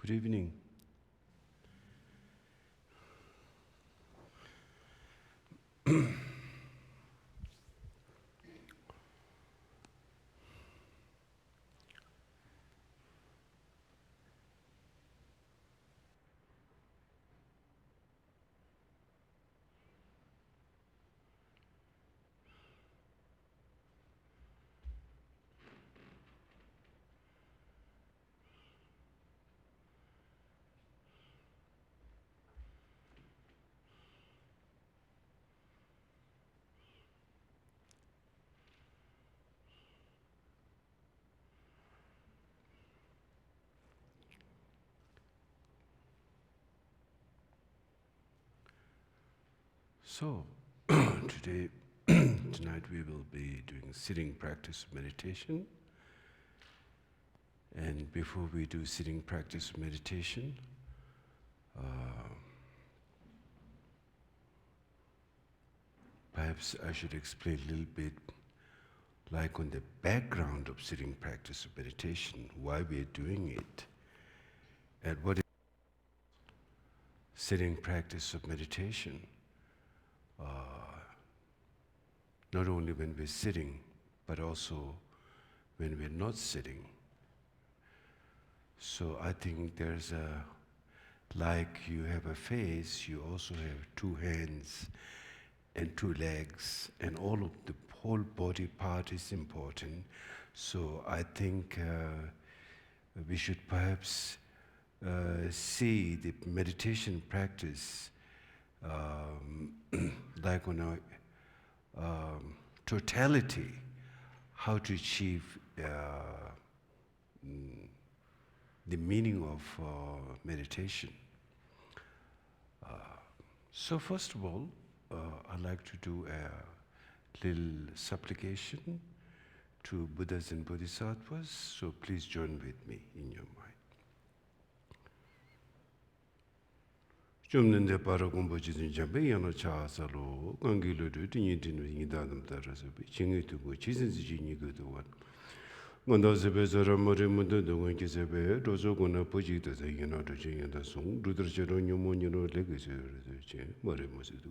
Good evening. So, tonight we will be doing sitting practice of meditation. And before we do sitting practice of meditation, perhaps I should explain a little bit like on the background of sitting practice of meditation, why we are doing it, and what is sitting practice of meditation. Not only when we're sitting, but also when we're not sitting. So I think there's like you have a face, you also have two hands and two legs, and all of the whole body part is important. So I think we should perhaps see the meditation practice like on a totality, how to achieve the meaning of meditation. So first of all, I'd like to do a little supplication to Buddhas and Bodhisattvas, so please join with me in your mind. Chumnende para gombo jizin jambe yana cha salo gangilo do tinyin tinu yidadam taraso be chingi to go jizin ji ni go to one. Ngondo sebe zara mori mundo do gon ki sebe rozo gona poji to sa yana to chin yada song rudra chero nyomo nyono lege se che mori mo se do.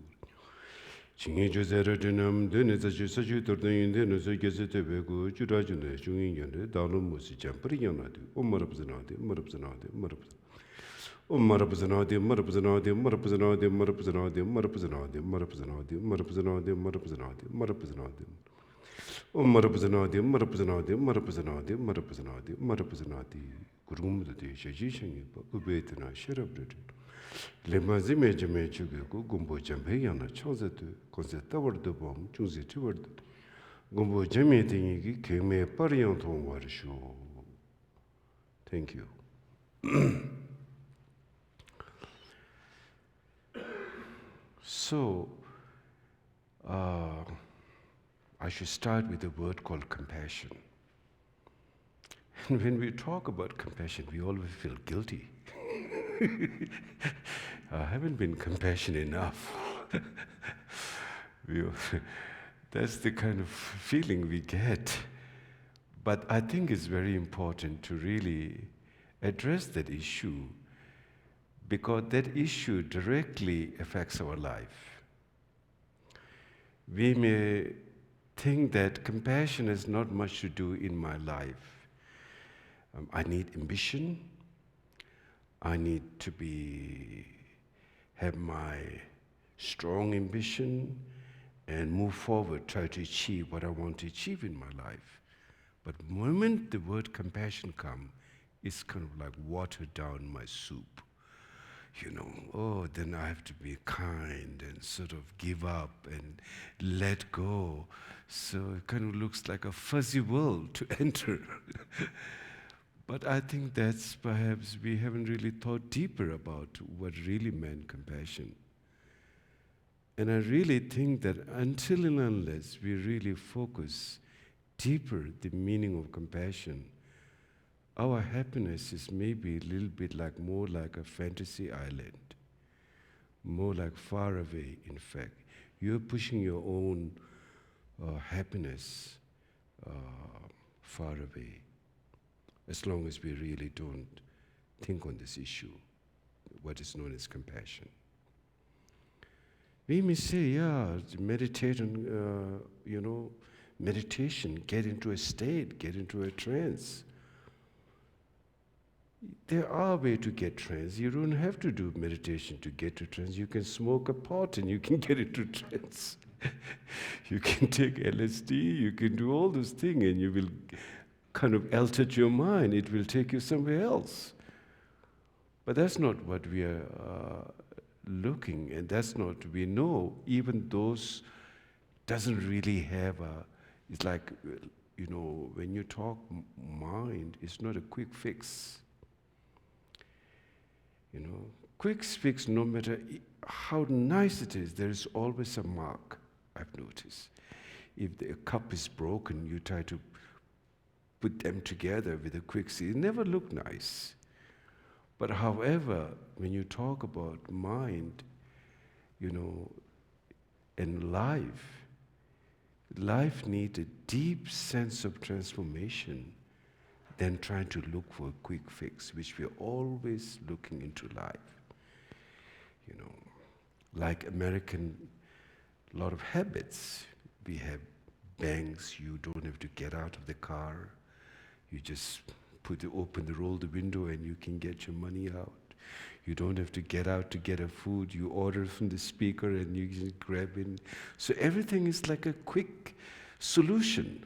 Chingi jo zara dinam de ne sa ju tor den de no so gese te be go jura june jungin yande dalu mo si jampri yana de omar bzanade marab Marapazanadi, Marapazanadi, Marapazanadi, Marapazanadi, Marapazanadi, Marapazanadi, Marapazanadi, Marapazanadi, Marapazanadi. Marapazanadi, Marapazanadi, Marapazanadi, Marapazanadi, Marapazanadi, Gurumudi, Shajishan, Ubetana, Sherabrid. Lemazime Jame Chugu, Gumbo Jampayana, Chazet, Consetta word the bomb, choose it word. Gumbo Jame Tingi came a parianton war show. Thank you. So, I should start with a word called compassion. And when we talk about compassion, we always feel guilty. I haven't been compassionate enough. That's the kind of feeling we get. But I think it's very important to really address that issue, because that issue directly affects our life. We may think that compassion has not much to do in my life. I need ambition. I need to have my strong ambition and move forward, try to achieve what I want to achieve in my life. But the moment the word compassion comes, it's kind of like water down my soup. Then I have to be kind and sort of give up and let go. So it kind of looks like a fuzzy world to enter. But I think that's perhaps we haven't really thought deeper about what really meant compassion. And I really think that until and unless we really focus deeper the meaning of compassion, our happiness is maybe a little bit more like a fantasy island, more like far away, in fact. You're pushing your own happiness far away, as long as we really don't think on this issue, what is known as compassion. We may say, yeah, meditate on, meditation, get into a state, get into a trance. There are ways to get trance. You don't have to do meditation to get to trance. You can smoke a pot and you can get into trance. You can take LSD, you can do all those things and you will kind of alter your mind. It will take you somewhere else. But that's not what we are looking, and that's not, we know, even those doesn't really have a, it's like, when you talk mind, it's not a quick fix. Quick fix, no matter how nice it is, there is always a mark, I've noticed. If the cup is broken, you try to put them together with a quick fix. It never look nice. But however, when you talk about mind, and life needs a deep sense of transformation than trying to look for a quick fix, which we're always looking into life. Like American, a lot of habits. We have banks, you don't have to get out of the car. You just roll the window and you can get your money out. You don't have to get out to get a food. You order from the speaker and you can grab in. So everything is like a quick solution.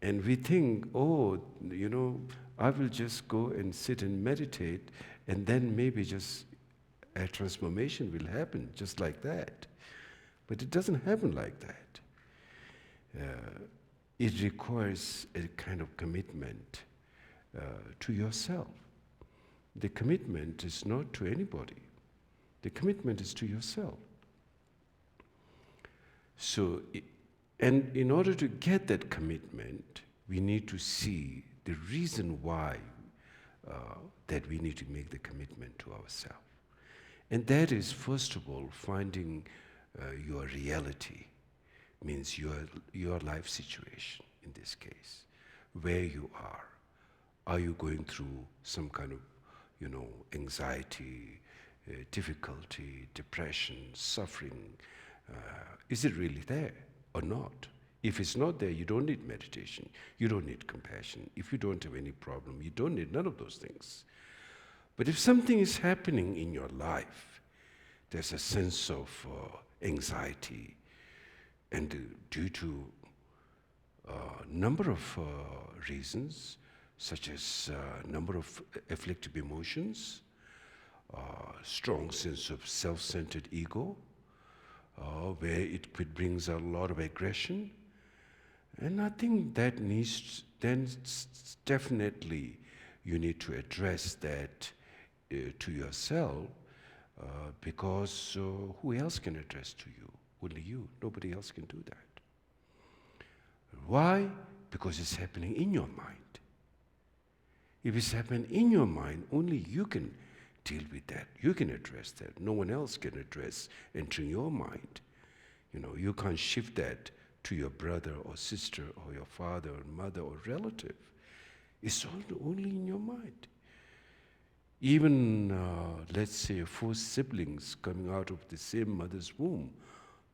And we think, I will just go and sit and meditate and then maybe just a transformation will happen just like that. But it doesn't happen like that. It requires a kind of commitment to yourself. The commitment is not to anybody. The commitment is to yourself. So, and in order to get that commitment, we need to see the reason why that we need to make the commitment to ourselves. And that is, first of all, finding your reality, means your life situation in this case, where you are. Are you going through some kind of, anxiety, difficulty, depression, suffering? Is it really there or not? If it's not there, you don't need meditation. You don't need compassion. If you don't have any problem, you don't need none of those things. But if something is happening in your life, there's a sense of anxiety, and due to a number of reasons, such as number of afflictive emotions, strong sense of self-centered ego, where it brings a lot of aggression. And I think that needs, then definitely you need to address that to yourself, because who else can address to you? Only you. Nobody else can do that. Why? Because it's happening in your mind. If it's happening in your mind, only you can deal with that. You can address that. No one else can address entering your mind. You can't shift that to your brother or sister or your father or mother or relative. It's only in your mind. Even, let's say, 4 siblings coming out of the same mother's womb,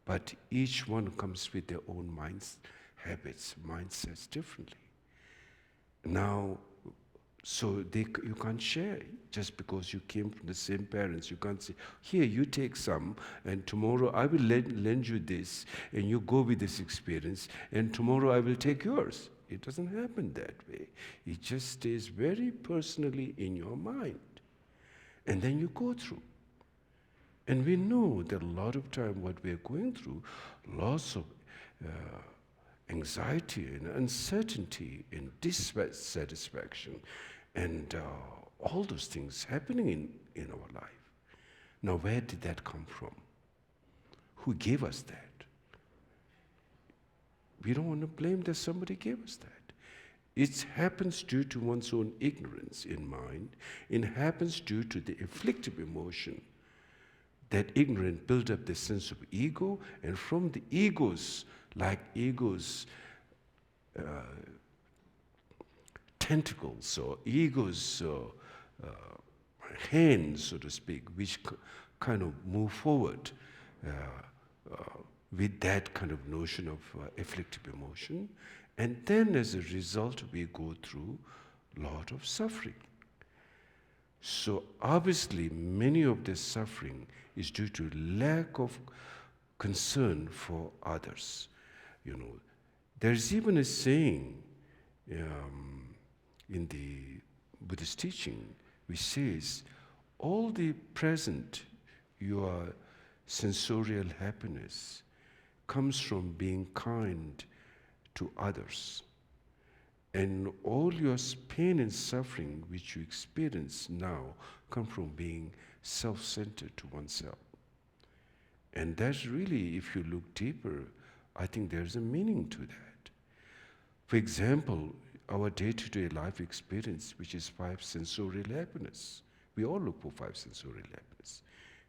but each one comes with their own habits, mindsets differently. Now, so you can't share just because you came from the same parents. You can't say, here, you take some, and tomorrow I will lend you this, and you go with this experience, and tomorrow I will take yours. It doesn't happen that way. It just stays very personally in your mind. And then you go through. And we know that a lot of time what we are going through, lots of anxiety and uncertainty and dissatisfaction and all those things happening in our life. Now, where did that come from? Who gave us that? We don't want to blame that somebody gave us that. It happens due to one's own ignorance in mind. It happens due to the afflictive emotion. That ignorance built up the sense of ego, and from the egos, tentacles or egos hands, so to speak, which kind of move forward with that kind of notion of afflictive emotion. And then as a result, we go through a lot of suffering. So obviously, many of the suffering is due to lack of concern for others. There's even a saying in the Buddhist teaching which says, all the present your sensorial happiness comes from being kind to others. And all your pain and suffering which you experience now come from being self-centered to oneself. And that's really, if you look deeper, I think there's a meaning to that. For example, our day-to-day life experience, which is 5 sensorial happiness. We all look for 5 sensorial happiness.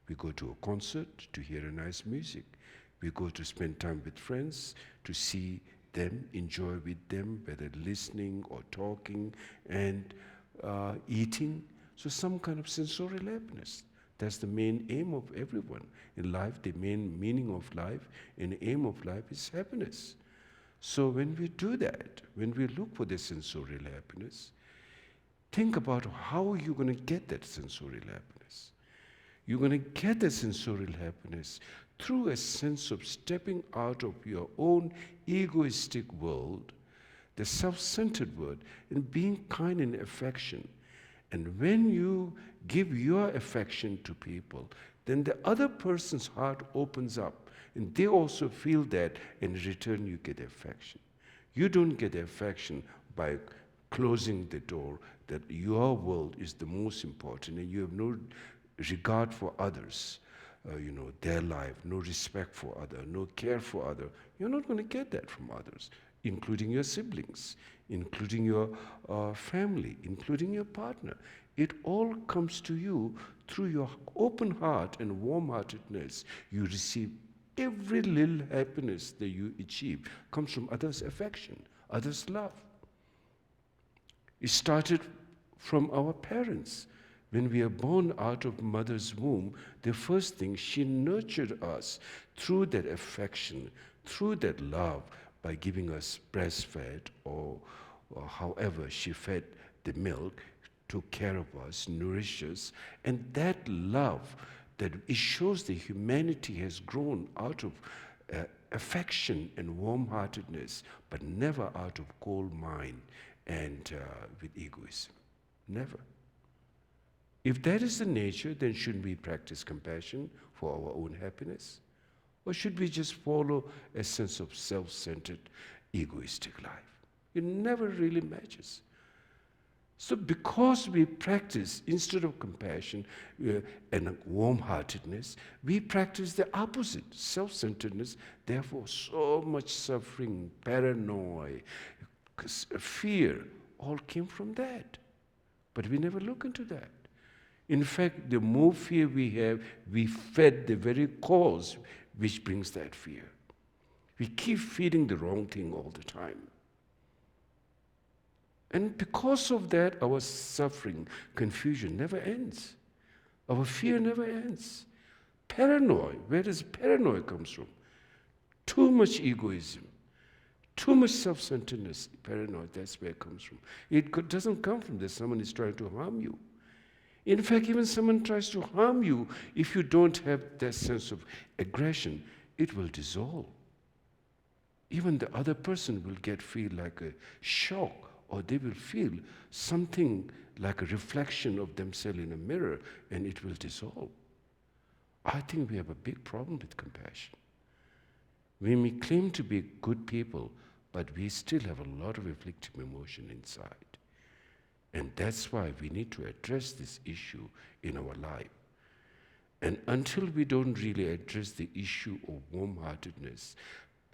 We go to a concert to hear a nice music. We go to spend time with friends, to see them, enjoy with them, whether listening or talking and eating. So some kind of sensorial happiness. That's the main aim of everyone in life. The main meaning of life and aim of life is happiness. So when we do that, when we look for the sensorial happiness, think about how you're going to get that sensorial happiness. You're going to get the sensorial happiness through a sense of stepping out of your own egoistic world, the self-centered world, and being kind in affection. And when you give your affection to people, then the other person's heart opens up, and they also feel that, and in return you get affection. You don't get affection by closing the door that your world is the most important, and you have no regard for others, their life, no respect for others, no care for others. You're not going to get that from others, including your siblings, including your family, including your partner. It all comes to you through your open heart and warm-heartedness. You receive every little happiness that you achieve comes from others' affection, others' love. It started from our parents. When we are born out of mother's womb, the first thing, she nurtured us through that affection, through that love, by giving us breastfed or however she fed the milk, took care of us, nourished us. And that love, that it shows that humanity has grown out of affection and warm-heartedness, but never out of cold mind and with egoism. Never. If that is the nature, then shouldn't we practice compassion for our own happiness? Or should we just follow a sense of self-centered, egoistic life? It never really matches. So because we practice, instead of compassion and warm-heartedness, we practice the opposite, self-centeredness, therefore so much suffering, paranoia, fear, all came from that. But we never look into that. In fact, the more fear we have, we fed the very cause which brings that fear. We keep feeding the wrong thing all the time. And because of that, our suffering, confusion never ends. Our fear never ends. Paranoia, where does paranoia comes from? Too much egoism, too much self-centeredness, paranoia, that's where it comes from. It doesn't come from that someone is trying to harm you. In fact, even someone tries to harm you, if you don't have that sense of aggression, it will dissolve. Even the other person will feel like a shock, or they will feel something like a reflection of themselves in a mirror, and it will dissolve. I think we have a big problem with compassion. We may claim to be good people, but we still have a lot of afflictive emotion inside. And that's why we need to address this issue in our life. And until we don't really address the issue of warm-heartedness,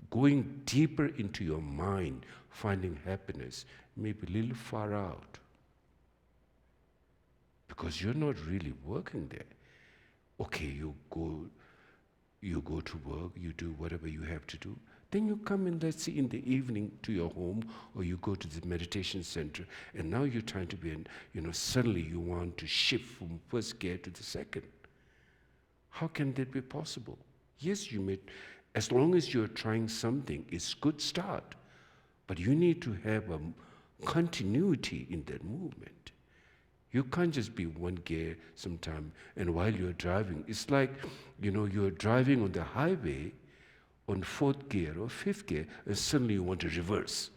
going deeper into your mind, finding happiness, may be a little far out. Because you're not really working there. Okay, you go to work, you do whatever you have to do. Then you come in, let's say, in the evening to your home, or you go to the meditation center, and now you're trying to be, suddenly you want to shift from first gear to the second. How can that be possible? Yes, you may, as long as you're trying something, it's a good start. But you need to have a continuity in that movement. You can't just be one gear sometime, and while you're driving, it's like, you're driving on the highway on fourth gear or fifth gear, and suddenly you want to reverse.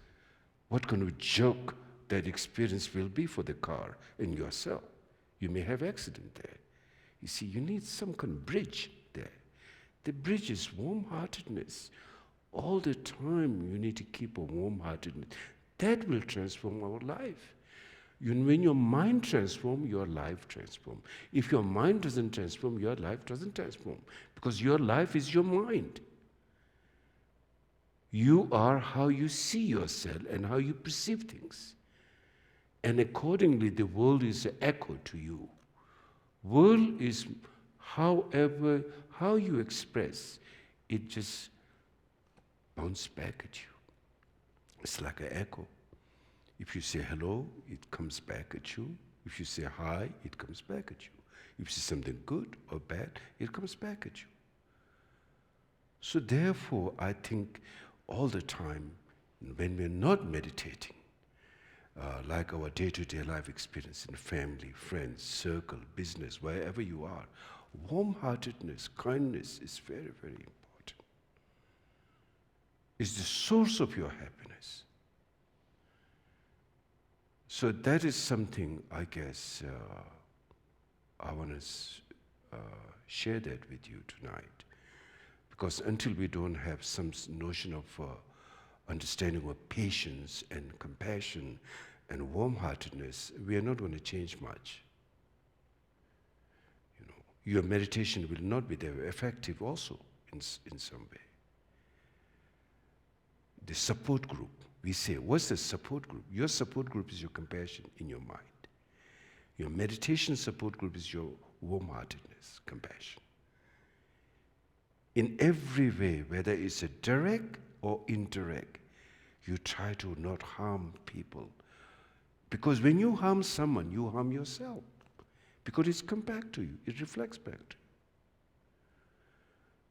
What kind of joke that experience will be for the car and yourself? You may have accident there. You see, you need some kind of bridge there. The bridge is warm-heartedness. All the time you need to keep a warm-heartedness. That will transform our life. When your mind transforms, your life transforms. If your mind doesn't transform, your life doesn't transform. Because your life is your mind. You are how you see yourself and how you perceive things. And accordingly, the world is an echo to you. World is how you express, it just bounces back at you. It's like an echo. If you say hello, it comes back at you. If you say hi, it comes back at you. If you say something good or bad, it comes back at you. So therefore, I think all the time, when we're not meditating, like our day-to-day life experience in family, friends, circle, business, wherever you are, warm-heartedness, kindness is very, very important. It's the source of your happiness. So that is something, I guess, I want to share that with you tonight. Because until we don't have some notion of understanding of patience and compassion and warm-heartedness, we are not going to change much. Your meditation will not be there effective also in some way. The support group, we say, what's the support group? Your support group is your compassion in your mind. Your meditation support group is your warm-heartedness, compassion. In every way, whether it's a direct or indirect, you try to not harm people. Because when you harm someone, you harm yourself. Because it's come back to you, it reflects back to you.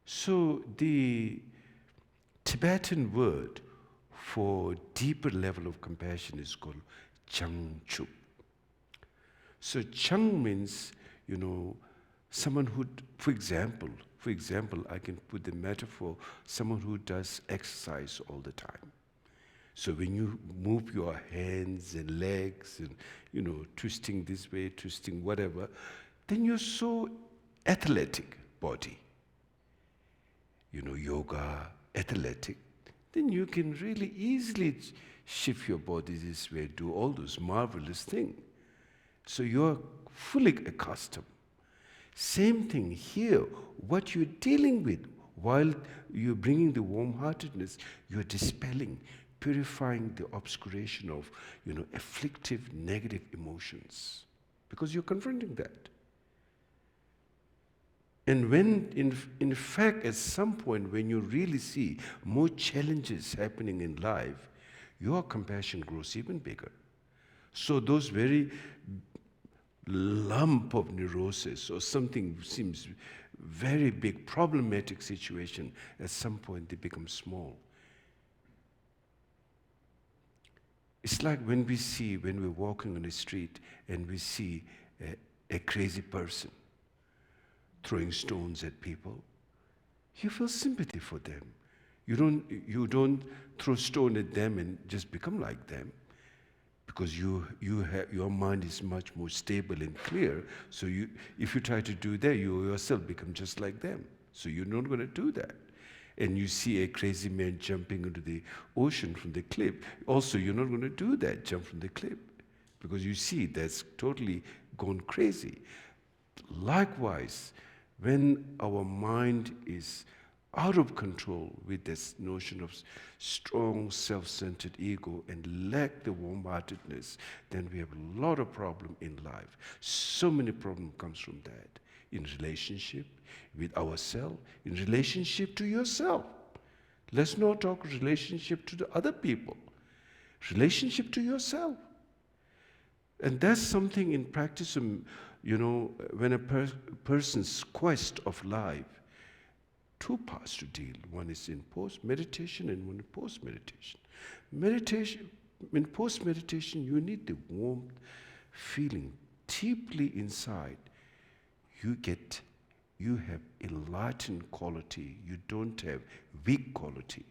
So the Tibetan word for deeper level of compassion is called Changchup. So Chang means, someone who, for example, I can put the metaphor, someone who does exercise all the time. So when you move your hands and legs and, twisting this way, twisting whatever, then you're so athletic body. Yoga, athletic, then you can really easily shift your body this way, do all those marvelous things. So you're fully accustomed. Same thing here, what you're dealing with, while you're bringing the warm-heartedness, you're dispelling, purifying the obscuration of, afflictive, negative emotions. Because you're confronting that. And when, in fact, at some point, when you really see more challenges happening in life, your compassion grows even bigger. So those very lump of neurosis or something seems very big, problematic situation, at some point they become small. It's like when we're walking on the street and we see a crazy person throwing stones at people, you feel sympathy for them. You don't throw stone at them and just become like them, because your mind is much more stable and clear. So if you try to do that, you yourself become just like them. So you're not going to do that. And you see a crazy man jumping into the ocean from the cliff, also you're not going to do that, jump from the cliff, because you see that's totally gone crazy. Likewise, when our mind is out of control with this notion of strong self-centered ego and lack the warm-heartedness, then we have a lot of problem in life. So many problems comes from that. In relationship with ourselves, in relationship to yourself. Let's not talk relationship to the other people. Relationship to yourself. And that's something in practice, when a person's quest of life, two parts to deal. One is in post-meditation and one in post-meditation. In post-meditation, you need the warmth, feeling deeply inside. You have enlightened quality. You don't have weak quality.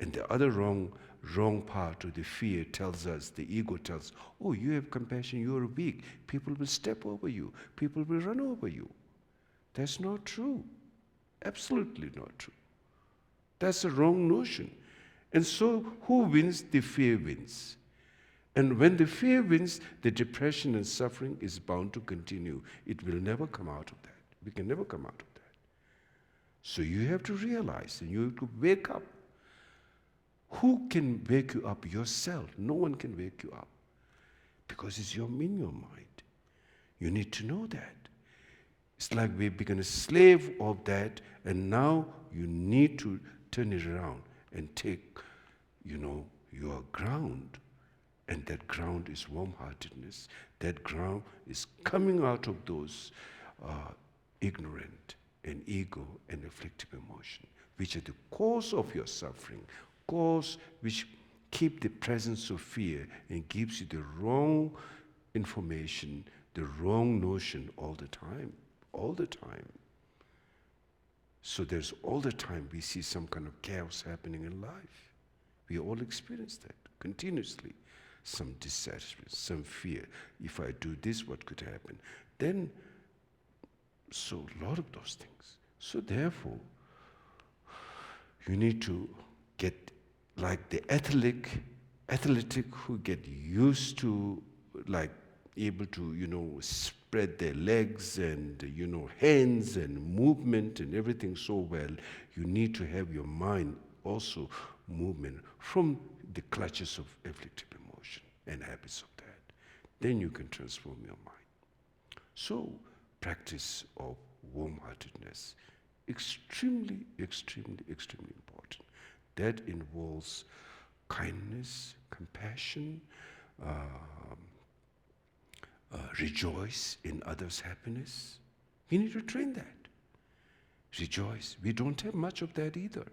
And the other wrong part of the fear tells us, the ego tells, oh, you have compassion, you are weak. People will step over you. People will run over you. That's not true. Absolutely not true. That's a wrong notion. And so who wins? The fear wins. And when the fear wins, the depression and suffering is bound to continue. It will never come out of that. We can never come out of that. So you have to realize, and you have to wake up. Who can wake you up? Yourself. No one can wake you up. Because it's in your mind. You need to know that. It's like we've become a slave of that, and now you need to turn it around and take, your ground. And that ground is warm-heartedness. That ground is coming out of those ignorant and ego and afflictive emotion, which are the cause of your suffering, cause which keep the presence of fear and gives you the wrong information, the wrong notion all the time. So there's all the time we see some kind of chaos happening in life. We all experience that continuously. Some dissatisfaction, some fear. If I do this, what could happen? Then, so a lot of those things. So therefore, you need to get like the athletic who get used to able to, spread their legs and, hands and movement and everything so well. You need to have your mind also movement from the clutches of afflictive emotion and habits of that. Then you can transform your mind. So, practice of warm-heartedness, extremely, extremely, extremely important. That involves kindness, compassion, rejoice in others' happiness. We need to train that. Rejoice. We don't have much of that either.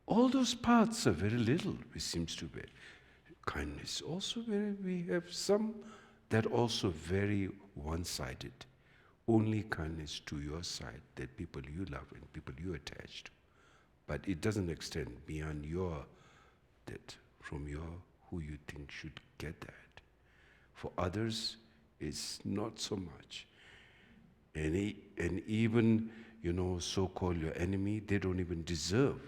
All those parts are very little, which seems to be. Kindness also we have some that also very one-sided. Only kindness to your side, that people you love and people you attach to. But it doesn't extend beyond from who you think should get that. For others, it's not so much. And even, so-called your enemy, they don't even deserve.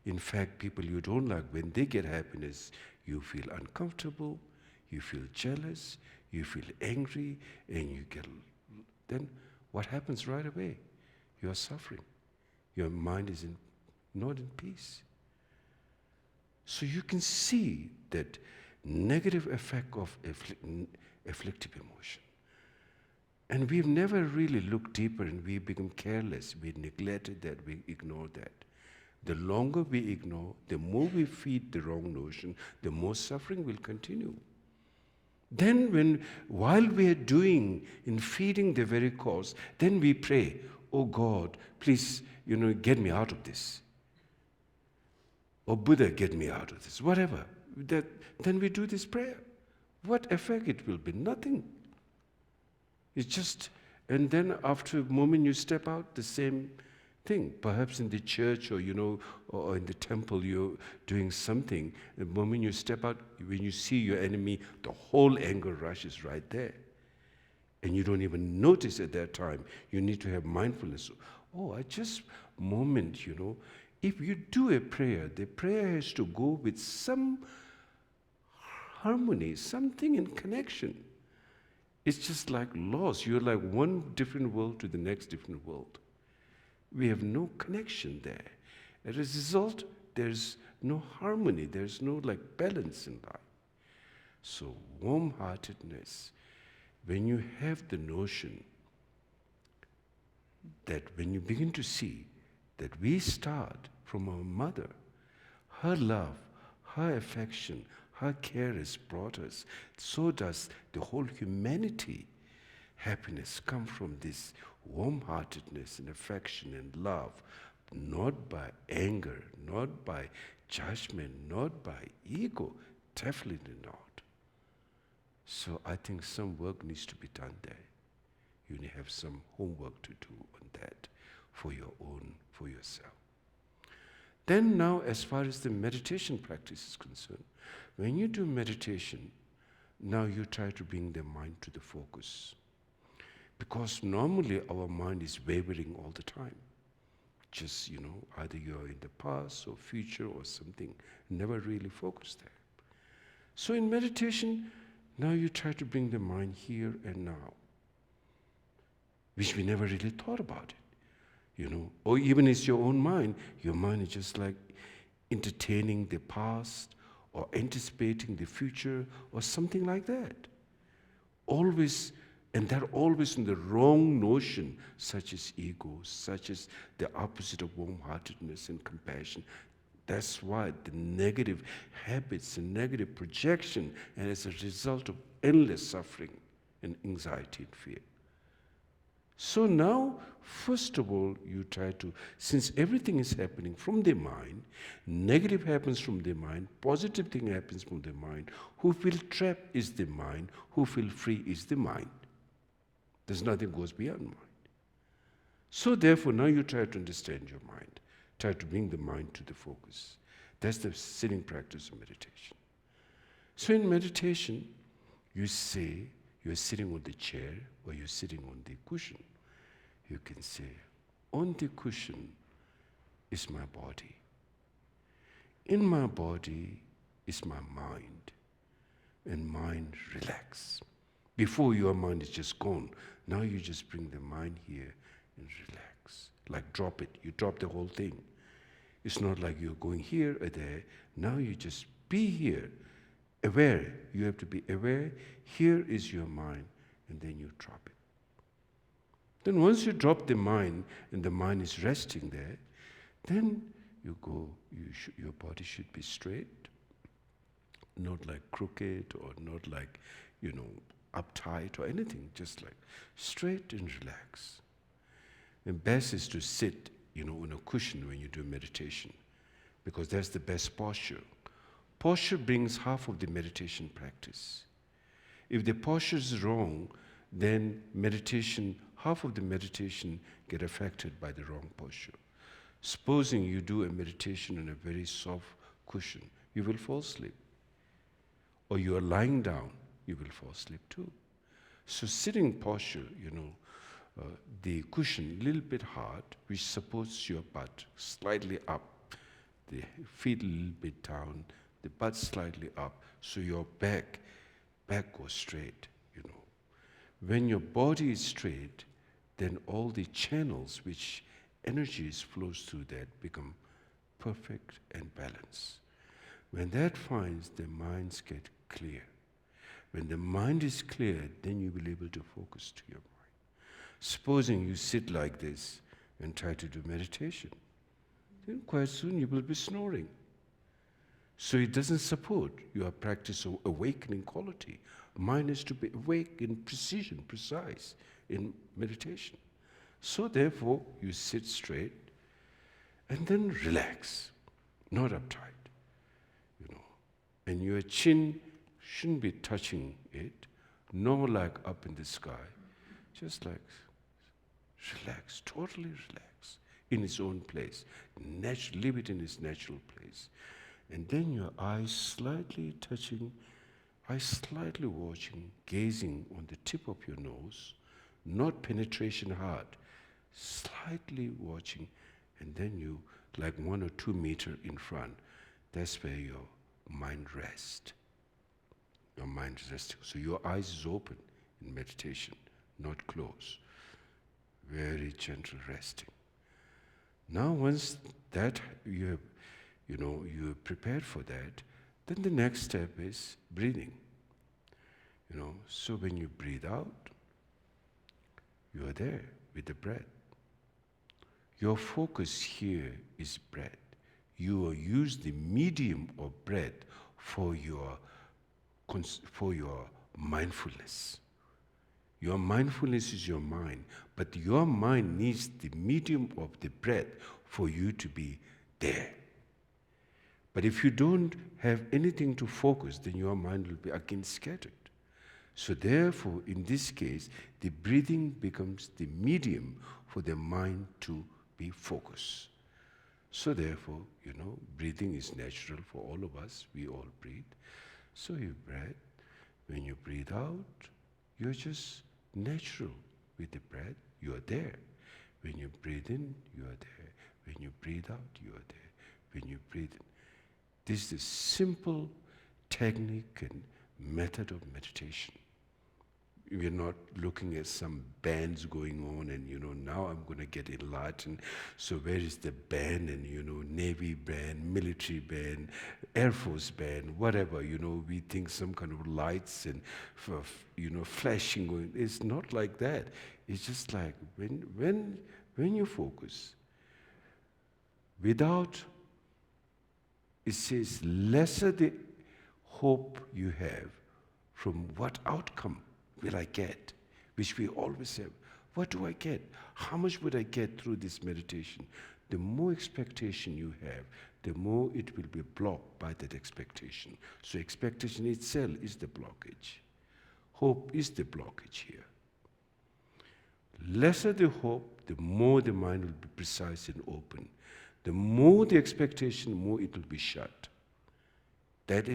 In fact, people you don't like, when they get happiness, you feel uncomfortable, you feel jealous, you feel angry, and then what happens right away? You are suffering. Your mind is not in peace. So you can see that negative effect of afflictive emotion. And we've never really looked deeper, and we become careless. We neglected that, we ignore that. The longer we ignore, the more we feed the wrong notion, the more suffering will continue. Then while we are feeding the very cause, then we pray, oh God, please, get me out of this. Or Buddha, get me out of this, whatever. Then we do this prayer. What effect it will be? Nothing. It's just, and then after a moment you step out, the same thing. Perhaps in the church or in the temple you're doing something. The moment you step out, when you see your enemy, the whole anger rush is right there. And you don't even notice at that time. You need to have mindfulness. Oh, if you do a prayer, the prayer has to go with some harmony, something in connection. It's just like lost. You're like one different world to the next different world. We have no connection there. As a result, there's no harmony, there's no balance in life. So warm-heartedness, when you have the notion that when you begin to see that we start from our mother. Her love, her affection, her care has brought us. So does the whole humanity. Happiness comes from this warm-heartedness and affection and love, not by anger, not by judgment, not by ego, definitely not. So I think some work needs to be done there. You need to have some homework to do on that for yourself. Then now, as far as the meditation practice is concerned, when you do meditation, now you try to bring the mind to the focus. Because normally our mind is wavering all the time. Just, either you're in the past or future or something, never really focused there. So in meditation, now you try to bring the mind here and now, which we never really thought about it, Or even it's your own mind. Your mind is just like entertaining the past or anticipating the future or something like that. Always. And they're always in the wrong notion, such as ego, such as the opposite of warm-heartedness and compassion. That's why the negative habits and negative projection, and as a result of endless suffering and anxiety and fear. So now, first of all, you try to, since everything is happening from the mind, negative happens from the mind, positive thing happens from the mind, who feel trapped is the mind, who feel free is the mind. There's nothing goes beyond mind. So therefore, now you try to understand your mind. Try to bring the mind to the focus. That's the sitting practice of meditation. So in meditation, you say, you're sitting on the chair or you're sitting on the cushion. You can say, on the cushion is my body. In my body is my mind. And mind relax. Before your mind is just gone, now you just bring the mind here and relax. Like drop it, you drop the whole thing. It's not like you're going here or there. Now you just be here, aware. You have to be aware, here is your mind, and then you drop it. Then once you drop the mind, and the mind is resting there, then you go, your body should be straight, not like crooked or not like, uptight or anything, just like straight and relax. The best is to sit, on a cushion when you do meditation, because that's the best posture. Posture brings half of the meditation practice. If the posture is wrong, then half of the meditation get affected by the wrong posture. Supposing you do a meditation on a very soft cushion, you will fall asleep. Or you are lying down, you will fall asleep too. So sitting posture, the cushion a little bit hard, which supports your butt slightly up, the feet a little bit down, the butt slightly up, so your back goes straight, When your body is straight, then all the channels which energies flows through that become perfect and balanced. When that finds, the minds get clear. When the mind is clear, then you will be able to focus to your mind. Supposing you sit like this and try to do meditation, then quite soon you will be snoring. So it doesn't support your practice of awakening quality. Mind is to be awake in precision, precise in meditation. So therefore, you sit straight and then relax, not uptight, And your chin shouldn't be touching it, nor like up in the sky. Just like relax, totally relax, in its own place. Leave it in its natural place. And then your eyes slightly touching, eyes slightly watching, gazing on the tip of your nose, not penetration hard, slightly watching, and then you, like 1 or 2 meters in front, that's where your mind rests. Your mind is resting. So your eyes is open in meditation, not closed. Very gentle resting. Now once that you're prepared for that, then the next step is breathing. So when you breathe out, you are there with the breath. Your focus here is breath. you use the medium of breath for your mindfulness. Your mindfulness is your mind, but your mind needs the medium of the breath for you to be there. But if you don't have anything to focus, then your mind will be again scattered. So therefore, in this case, the breathing becomes the medium for the mind to be focused. So therefore, breathing is natural for all of us. We all breathe. So you breathe. When you breathe out, you're just natural with the breath. You are there. When you breathe in, you are there. When you breathe out, you are there. When you breathe in. This is the simple technique and method of meditation. We're not looking at some bands going on and, now I'm going to get enlightened. So where is the band and, Navy band, military band, Air Force band, whatever, we think some kind of lights and, flashing going. It's not like that. It's just like when you focus, without, it says, lesser the hope you have from what outcome will I get, which we always have. What do I get? How much would I get through this meditation? The more expectation you have, the more it will be blocked by that expectation. So expectation itself is the blockage. Hope is the blockage here. Lesser the hope, the more the mind will be precise and open. The more the expectation, more it will be shut. That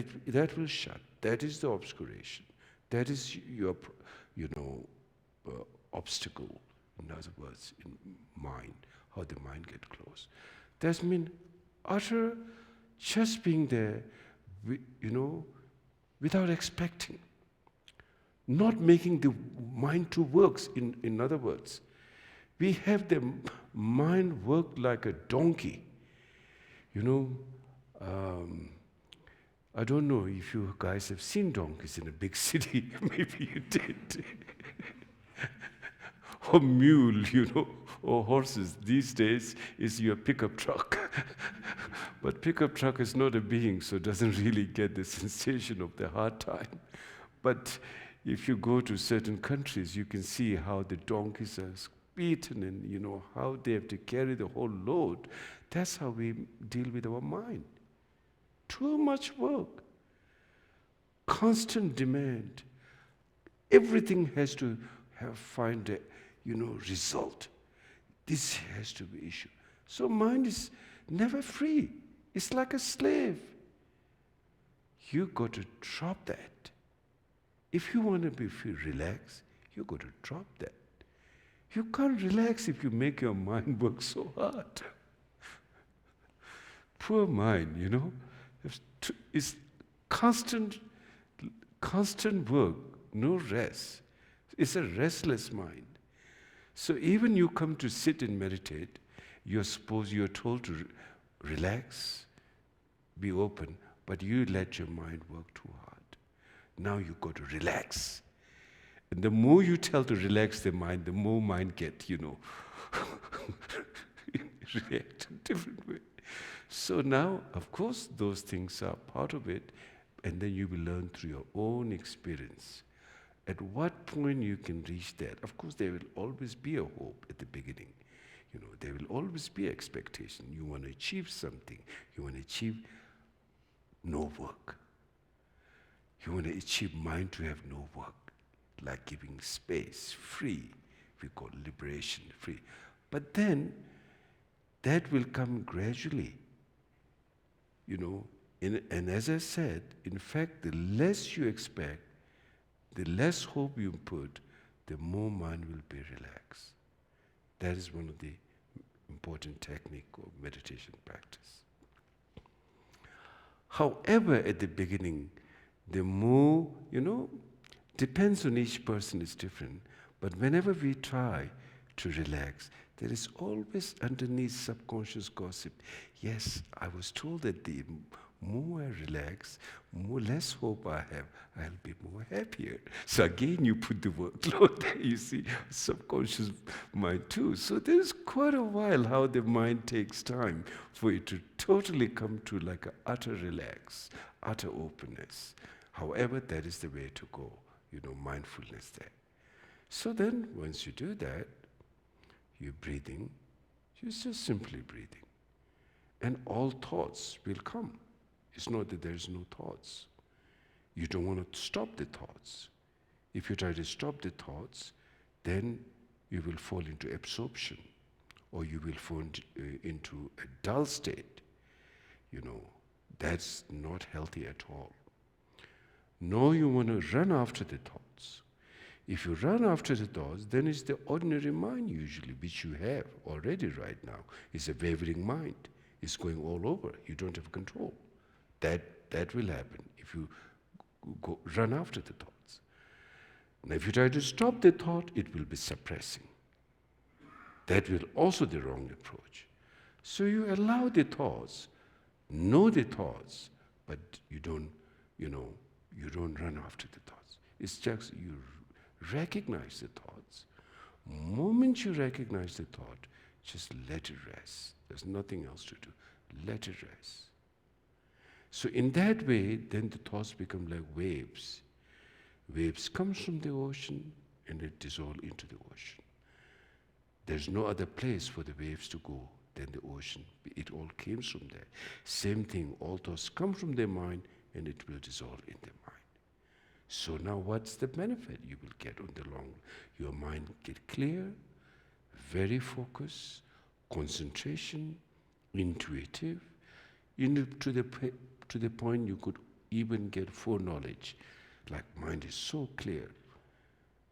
will shut. That is the obscuration. That is your, obstacle, in other words, in mind, how the mind get closed. That means utter just being there, without expecting. Not making the mind to work, in other words. We have the mind work like a donkey. I don't know if you guys have seen donkeys in a big city. Maybe you did. Or mule, or horses. These days is your pickup truck. But pickup truck is not a being, so it doesn't really get the sensation of the hard time. But if you go to certain countries, you can see how the donkeys are beaten and, how they have to carry the whole load. That's how we deal with our mind. Too much work, constant demand. Everything has to find a, result. This has to be issue. So mind is never free. It's like a slave. You got to drop that. If you want to feel relaxed, you got to drop that. You can't relax if you make your mind work so hard. Poor mind, It's constant work, no rest. It's a restless mind. So even you come to sit and meditate, you're told to relax, be open, but you let your mind work too hard. Now you got to relax. And the more you tell to relax the mind, the more mind get, react in a different way. So now, of course, those things are part of it, and then you will learn through your own experience. At what point you can reach that? Of course, there will always be a hope at the beginning. There will always be expectation. You want to achieve something. You want to achieve no work. You want to achieve mind to have no work, like giving space, free. We call liberation, free. But then, that will come gradually. And as I said, in fact, the less you expect, the less hope you put, the more mind will be relaxed. That is one of the important technique of meditation practice. However, at the beginning, the more, depends on each person, is different. But whenever we try to relax, there is always underneath subconscious gossip. Yes, I was told that the more I relax, less hope I have, I'll be more happier. So again, you put the workload there, you see, subconscious mind too. So there's quite a while how the mind takes time for it to totally come to like a utter relax, utter openness. However, that is the way to go, mindfulness there. So then, once you do that, you're breathing, you're just simply breathing. And all thoughts will come. It's not that there's no thoughts. You don't want to stop the thoughts. If you try to stop the thoughts, then you will fall into absorption, or you will fall into a dull state. That's not healthy at all. No, you want to run after the thoughts. If you run after the thoughts, then it's the ordinary mind usually, which you have already right now. It's a wavering mind. It's going all over. You don't have control. That will happen if you run after the thoughts. Now, if you try to stop the thought, it will be suppressing. That will also be the wrong approach. So you allow the thoughts, know the thoughts, but you don't run after the thoughts. It's just you recognize the thoughts. Moment you recognize the thought, just let it rest. There's nothing else to do. Let it rest. So in that way, then the thoughts become like waves. Waves comes from the ocean and it dissolves into the ocean. There's no other place for the waves to go than the ocean. It all came from there. Same thing, all thoughts come from the mind and it will dissolve in the mind. So now what's the benefit you will get on the long? Your mind get clear, very focused, concentration, intuitive, to the point you could even get foreknowledge. Like mind is so clear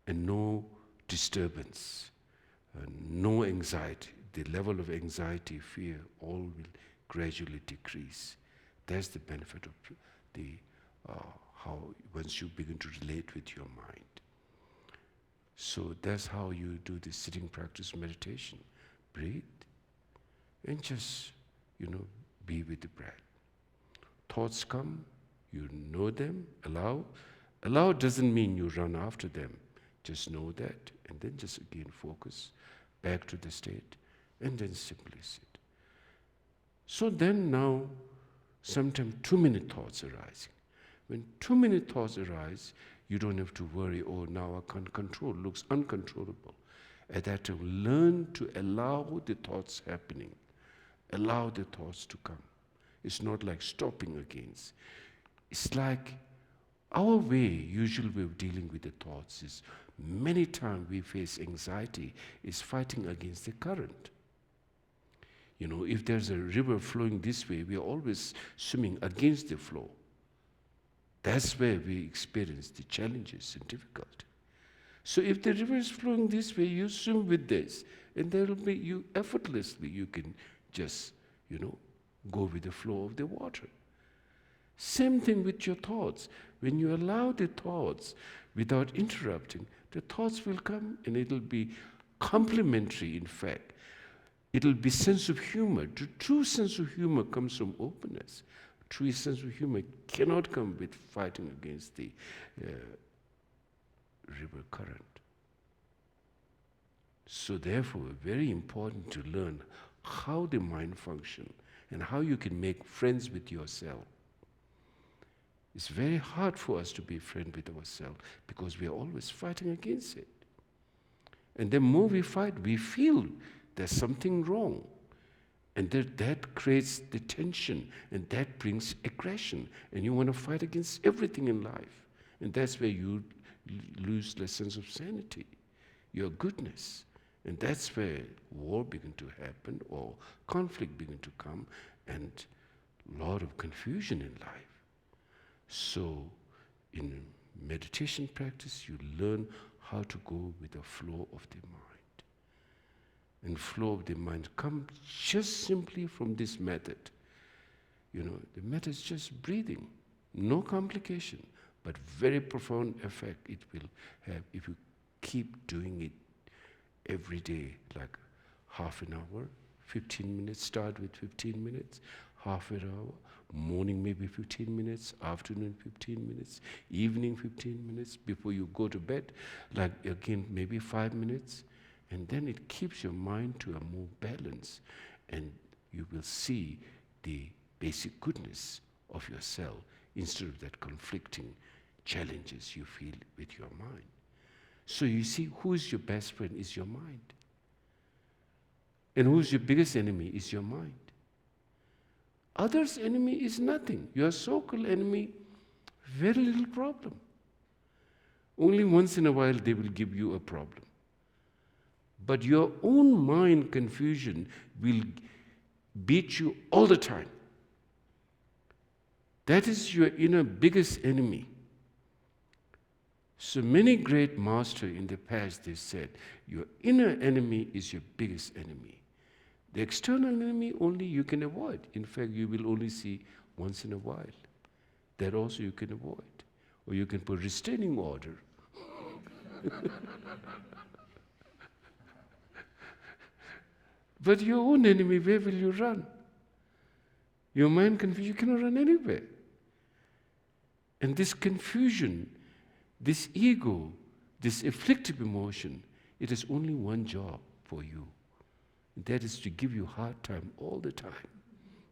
and no disturbance, no anxiety. The level of anxiety, fear, all will gradually decrease. That's the benefit of the how once you begin to relate with your mind. So that's how you do the sitting practice meditation. Breathe and just, be with the breath. Thoughts come, you know them, allow. Allow doesn't mean you run after them. Just know that, and then just again focus back to the state, and then simply sit. So then now, sometimes too-many thoughts arising. When too-many thoughts arise, you don't have to worry, oh, now I can't control, looks uncontrollable. At that time, learn to allow the thoughts happening. Allow the thoughts to come. It's not like stopping against. It's like our usual way of dealing with the thoughts is many times we face anxiety, is fighting against the current. If there's a river flowing this way, we are always swimming against the flow. That's where we experience the challenges and difficulty. So if the river is flowing this way, you swim with this, and there will be effortlessly you can just, go with the flow of the water. Same thing with your thoughts. When you allow the thoughts without interrupting, the thoughts will come and it'll be complementary, in fact. It'll be sense of humor. The true sense of humor comes from openness. True sense of humor cannot come with fighting against the river current. So therefore, very important to learn how the mind functions and how you can make friends with yourself. It's very hard for us to be friends with ourselves because we are always fighting against it. And the more we fight, we feel there's something wrong. And that creates the tension, and that brings aggression. And you want to fight against everything in life. And that's where you lose the sense of sanity, your goodness. And that's where war begins to happen, or conflict begins to come, and a lot of confusion in life. So in meditation practice, you learn how to go with the flow of the mind. And flow of the mind comes just simply from this method. The method is just breathing, no complication, but very profound effect it will have if you keep doing it every day, like half an hour, 15 minutes, start with 15 minutes, half an hour, Morning maybe 15 minutes, afternoon 15 minutes, evening 15 minutes, before you go to bed, like again maybe 5 minutes, and then it keeps your mind to a more balance, and you will see the basic goodness of yourself instead of that conflicting challenges you feel with your mind. So you see, who is your best friend is your mind. And who's your biggest enemy is your mind. Others' enemy is nothing. Your so-called enemy, very little problem. Only once in a while they will give you a problem. But your own mind confusion will beat you all the time. That is your inner biggest enemy. So many great masters in the past, they said, your inner enemy is your biggest enemy. The external enemy only you can avoid. In fact, you will only see once in a while. That also you can avoid. Or you can put restraining order. But your own enemy, where will you run? Your mind confused, you cannot run anywhere. And this confusion, this ego, this afflictive emotion, it has only one job for you. And that is to give you hard time all the time.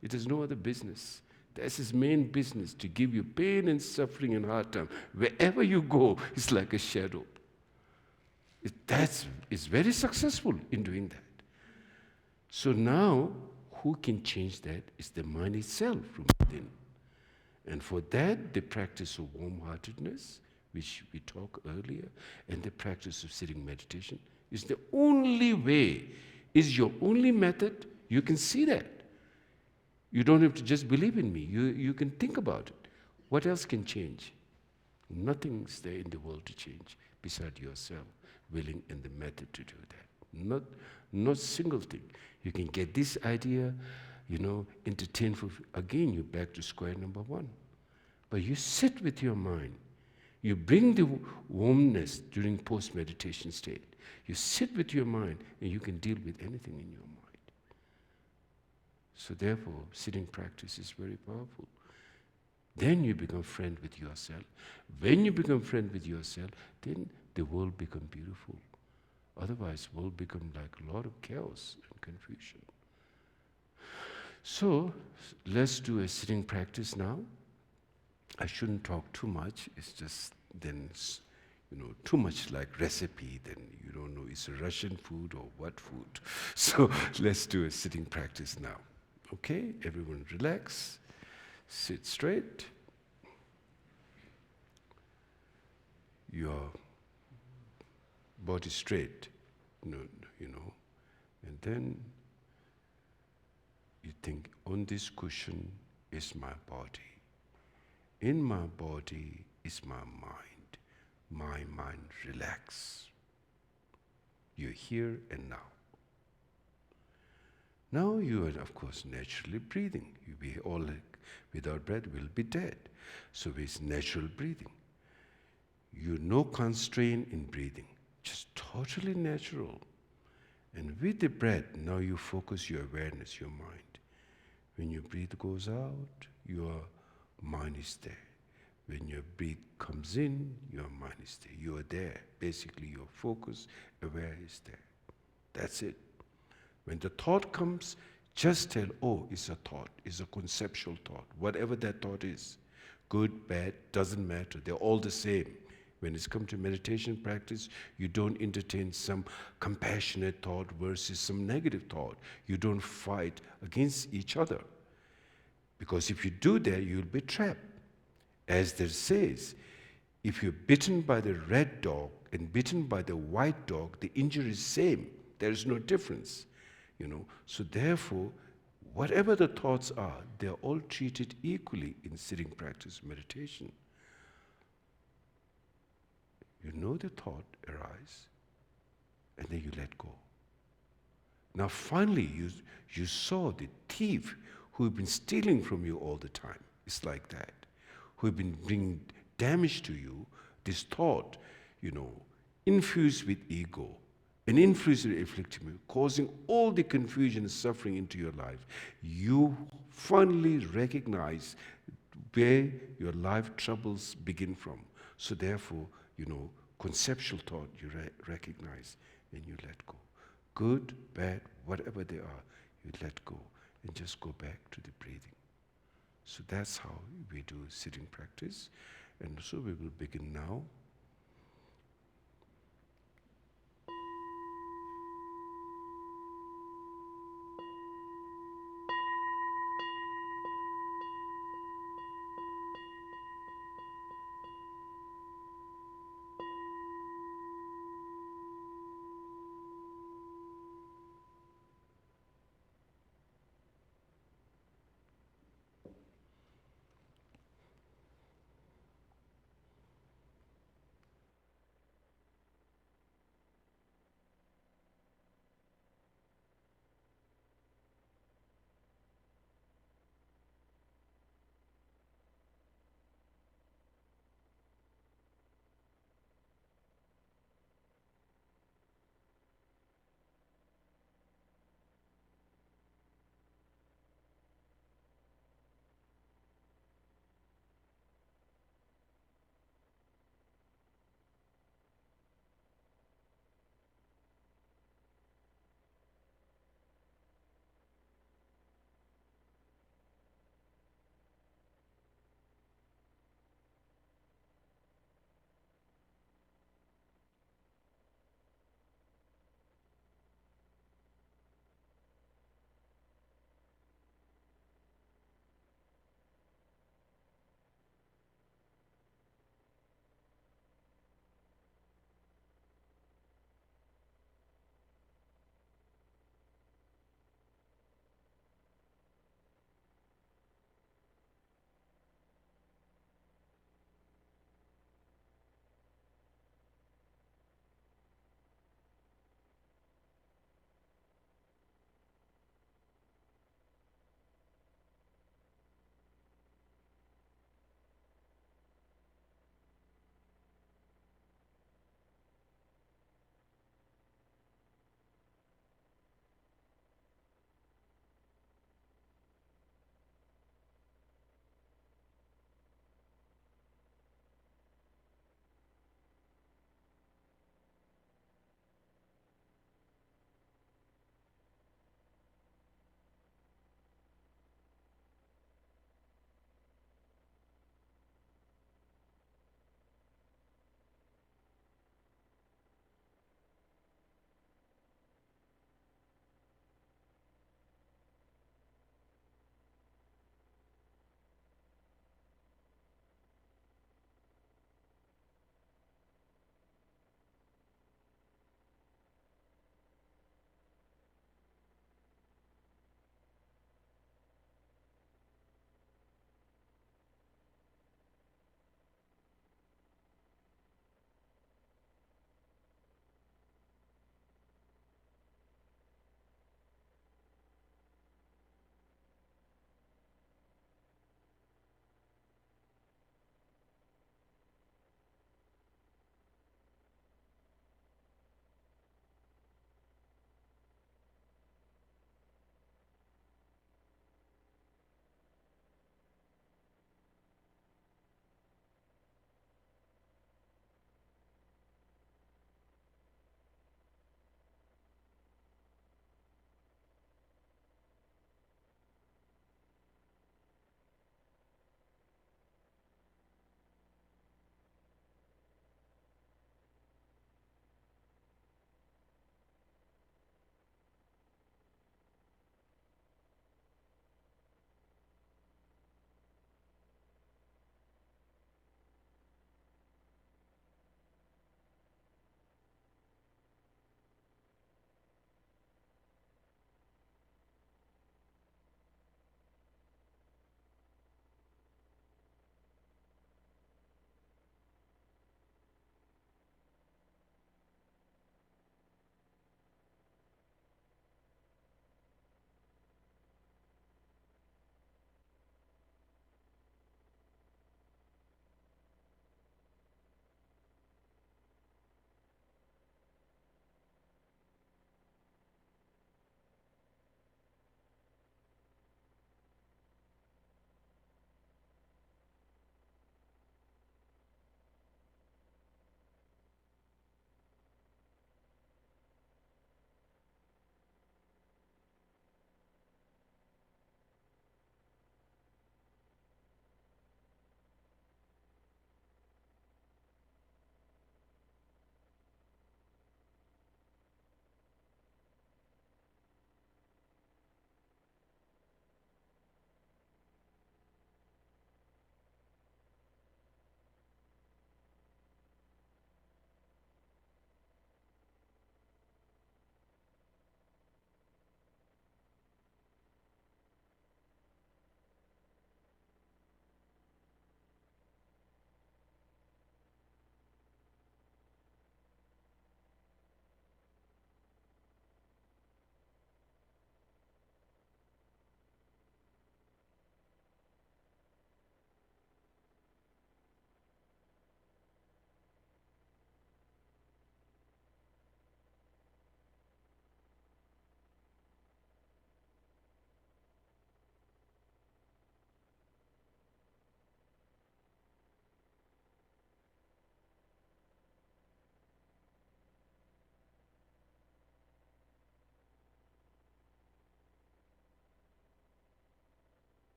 It has no other business. That's his main business, to give you pain and suffering and hard time. Wherever you go, it's like a shadow. It's very successful in doing that. So now, who can change that is the mind itself from within. And for that, the practice of warm-heartedness, which we talked earlier, and the practice of sitting meditation is the only way, is your only method. You can see that. You don't have to just believe in me. You can think about it. What else can change? Nothing's there in the world to change beside yourself, willing and the method to do that. Not single thing. You can get this idea, entertain for, again, you're back to square number one. But you sit with your mind. You bring the warmness during post-meditation state. You sit with your mind and you can deal with anything in your mind. So therefore, sitting practice is very powerful. Then you become friend with yourself. When you become friend with yourself, then the world becomes beautiful. Otherwise, the world becomes like a lot of chaos and confusion. So, let's do a sitting practice now. I shouldn't talk too much. It's just then, too much like recipe, then you don't know it's a Russian food or what food. So let's do a sitting practice now. Okay, everyone relax, sit straight. Your body straight, and then you think, on this cushion is my body. In my body is my mind. My mind relax. You're here and now. Now you are, of course, naturally breathing. You be all like, without breath, will be dead. So it's natural breathing. You no constraint in breathing, just totally natural. And with the breath, now you focus your awareness, your mind. When your breath goes out, your mind is there. When your breath comes in, your mind is there. You are there. Basically, your focus, aware is there. That's it. When the thought comes, just tell, oh, it's a thought, it's a conceptual thought. Whatever that thought is, good, bad, doesn't matter. They're all the same. When it's come to meditation practice, you don't entertain some compassionate thought versus some negative thought. You don't fight against each other. Because if you do that, you'll be trapped. As there says, if you're bitten by the red dog and bitten by the white dog, the injury is same. There is no difference. So therefore, whatever the thoughts are, they're all treated equally in sitting practice meditation. You know the thought arise, and then you let go. Now finally, you saw the thief who had been stealing from you all the time. It's like that. Who have been bringing damage to you, this thought, infused with ego, an influence afflicting you, causing all the confusion and suffering into your life, you finally recognize where your life troubles begin from. So therefore, conceptual thought you recognize and you let go. Good, bad, whatever they are, you let go and just go back to the breathing. So that's how we do sitting practice. And so we will begin now.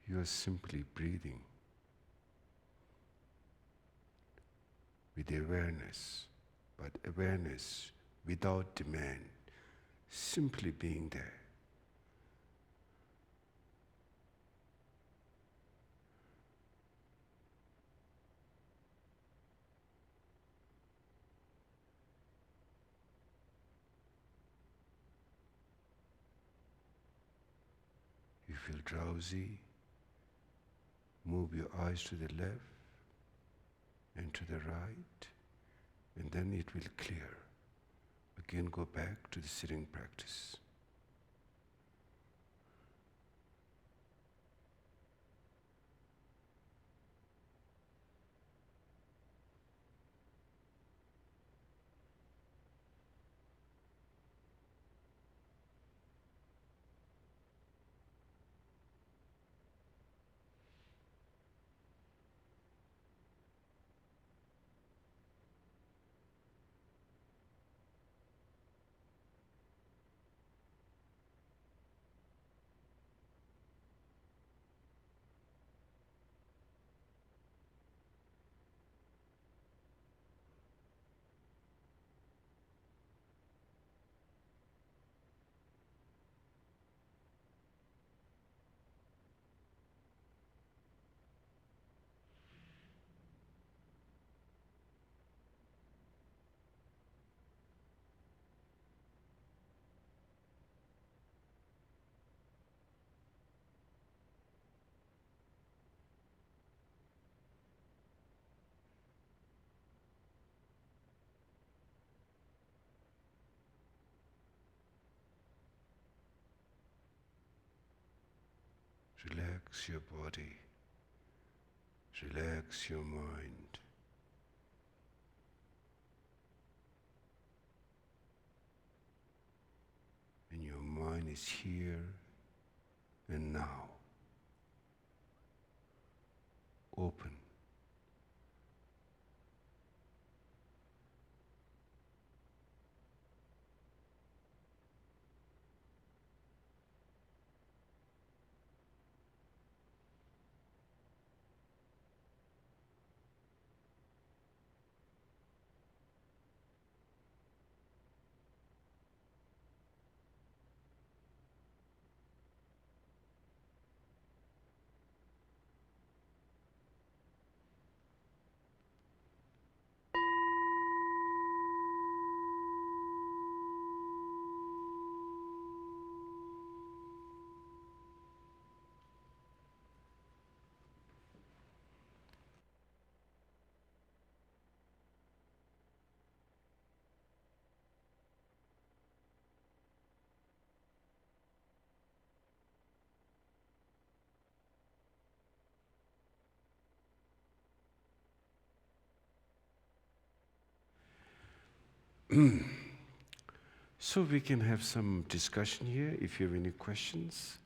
You are simply breathing with awareness, but awareness without demand, simply being there. You feel drowsy, move your eyes to the left and to the right, and then it will clear. Again, go back to the sitting practice. Relax your body, relax your mind. And your mind is here and now, open. So we can have some discussion here if you have any questions.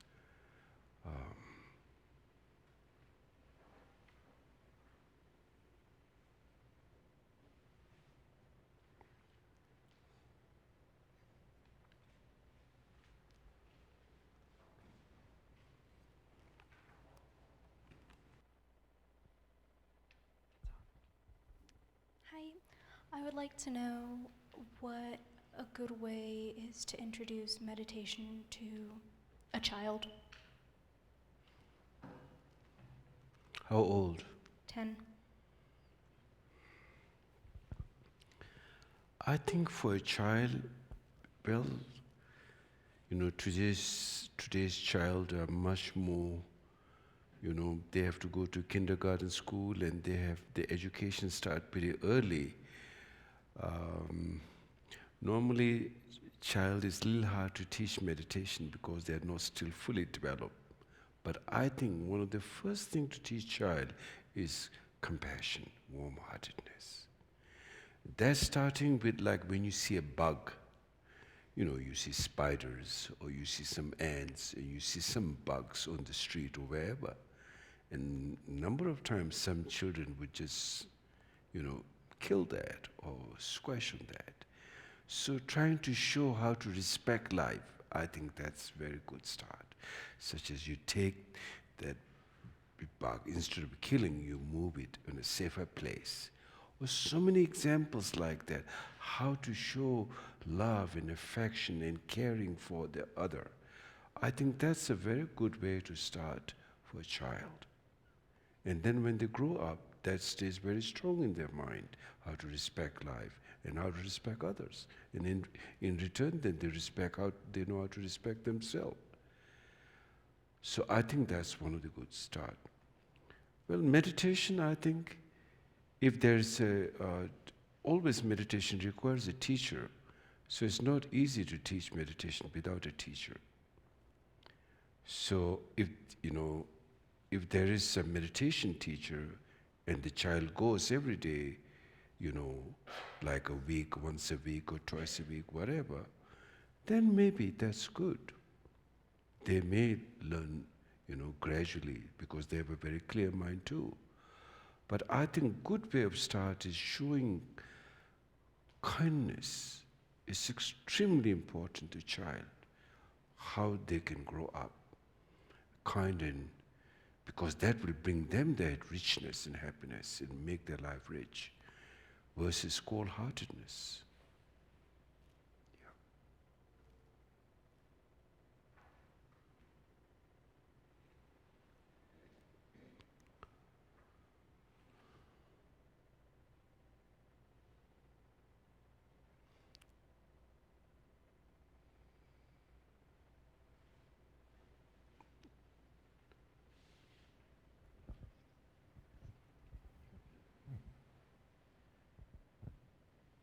Hi, I would like to know what a good way is to introduce meditation to a child. How old? 10. I think for a child, well, today's child are much more, they have to go to kindergarten school and the education start pretty early. Normally, child is a little hard to teach meditation because they're not still fully developed. But I think one of the first things to teach child is compassion, warm-heartedness. That's starting with like when you see a bug, you see spiders or you see some ants or you see some bugs on the street or wherever. And a number of times some children would just, kill that or squash on that. So trying to show how to respect life, I think that's a very good start. Such as you take that instead of killing, you move it in a safer place. Or so many examples like that, how to show love and affection and caring for the other. I think that's a very good way to start for a child. And then when they grow up, that stays very strong in their mind, how to respect life and how to respect others. And in return, then they know how to respect themselves. So I think that's one of the good start. Well, meditation, I think, if there's always meditation requires a teacher, so it's not easy to teach meditation without a teacher. So if there is a meditation teacher and the child goes every day, like a week, once a week or twice a week, whatever, then maybe that's good. They may learn, gradually, because they have a very clear mind too. But I think good way of start is showing kindness is extremely important to child, how they can grow up. Kind, and because that will bring them that richness and happiness and make their life rich, versus cold-heartedness.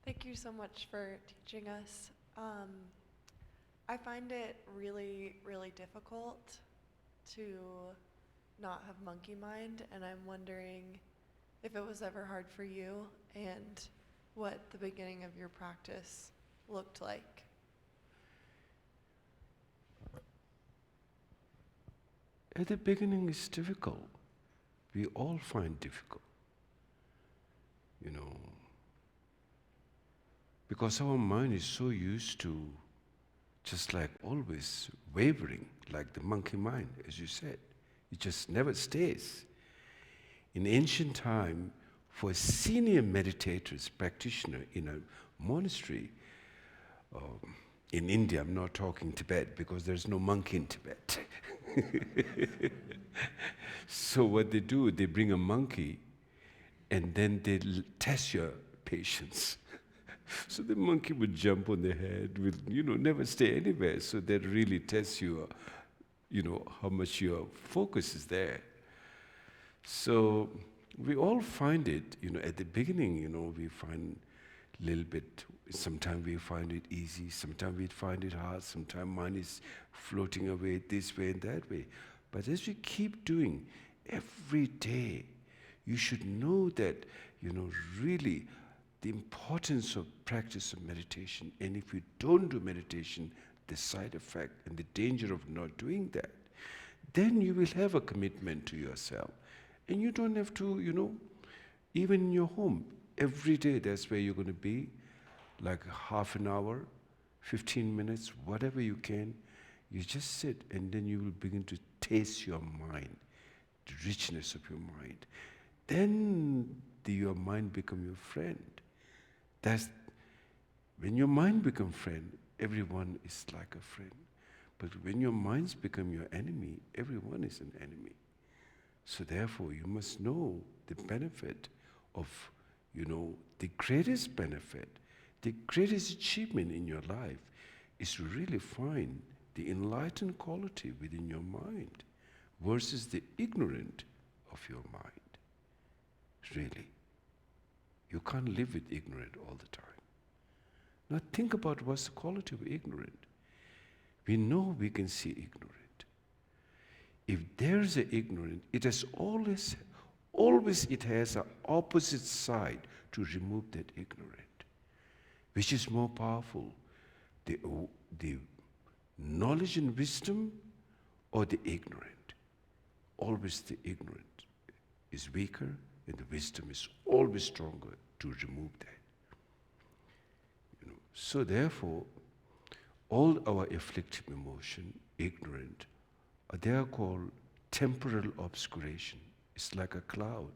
Thank you so much for teaching us. I find it really, really difficult to not have monkey mind, and I'm wondering if it was ever hard for you and what the beginning of your practice looked like. At the beginning, it's difficult. We all find difficult, because our mind is so used to just like always wavering, like the monkey mind, as you said. It just never stays. In ancient time, for senior meditators, practitioner in a monastery, in India, I'm not talking Tibet because there's no monkey in Tibet. So what they do, they bring a monkey and then they test your patience. So the monkey would jump on the head, never stay anywhere. So that really tests you, how much your focus is there. So we all find it, at the beginning, we find a little bit, sometimes we find it easy, sometimes we find it hard, sometimes mind is floating away this way and that way. But as we keep doing, every day, you should know that, really, the importance of practice of meditation. And if you don't do meditation, the side effect and the danger of not doing that, then you will have a commitment to yourself. And you don't have to, even in your home, every day that's where you're going to be, like half an hour, 15 minutes, whatever you can, you just sit and then you will begin to taste your mind, the richness of your mind. Then your mind become your friend. That's when your mind becomes friend, everyone is like a friend. But when your minds become your enemy, everyone is an enemy. So therefore, you must know the benefit of, the greatest benefit, the greatest achievement in your life is to really find the enlightened quality within your mind versus the ignorant of your mind. Really. You can't live with ignorant all the time. Now think about what's the quality of ignorant. We know we can see ignorant. If there's an ignorant, it has always it has an opposite side to remove that ignorant. Which is more powerful, the knowledge and wisdom or the ignorant? Always the ignorant is weaker and the wisdom is always stronger to remove that. So therefore, all our afflictive emotion, ignorant, they are called temporal obscuration. It's like a cloud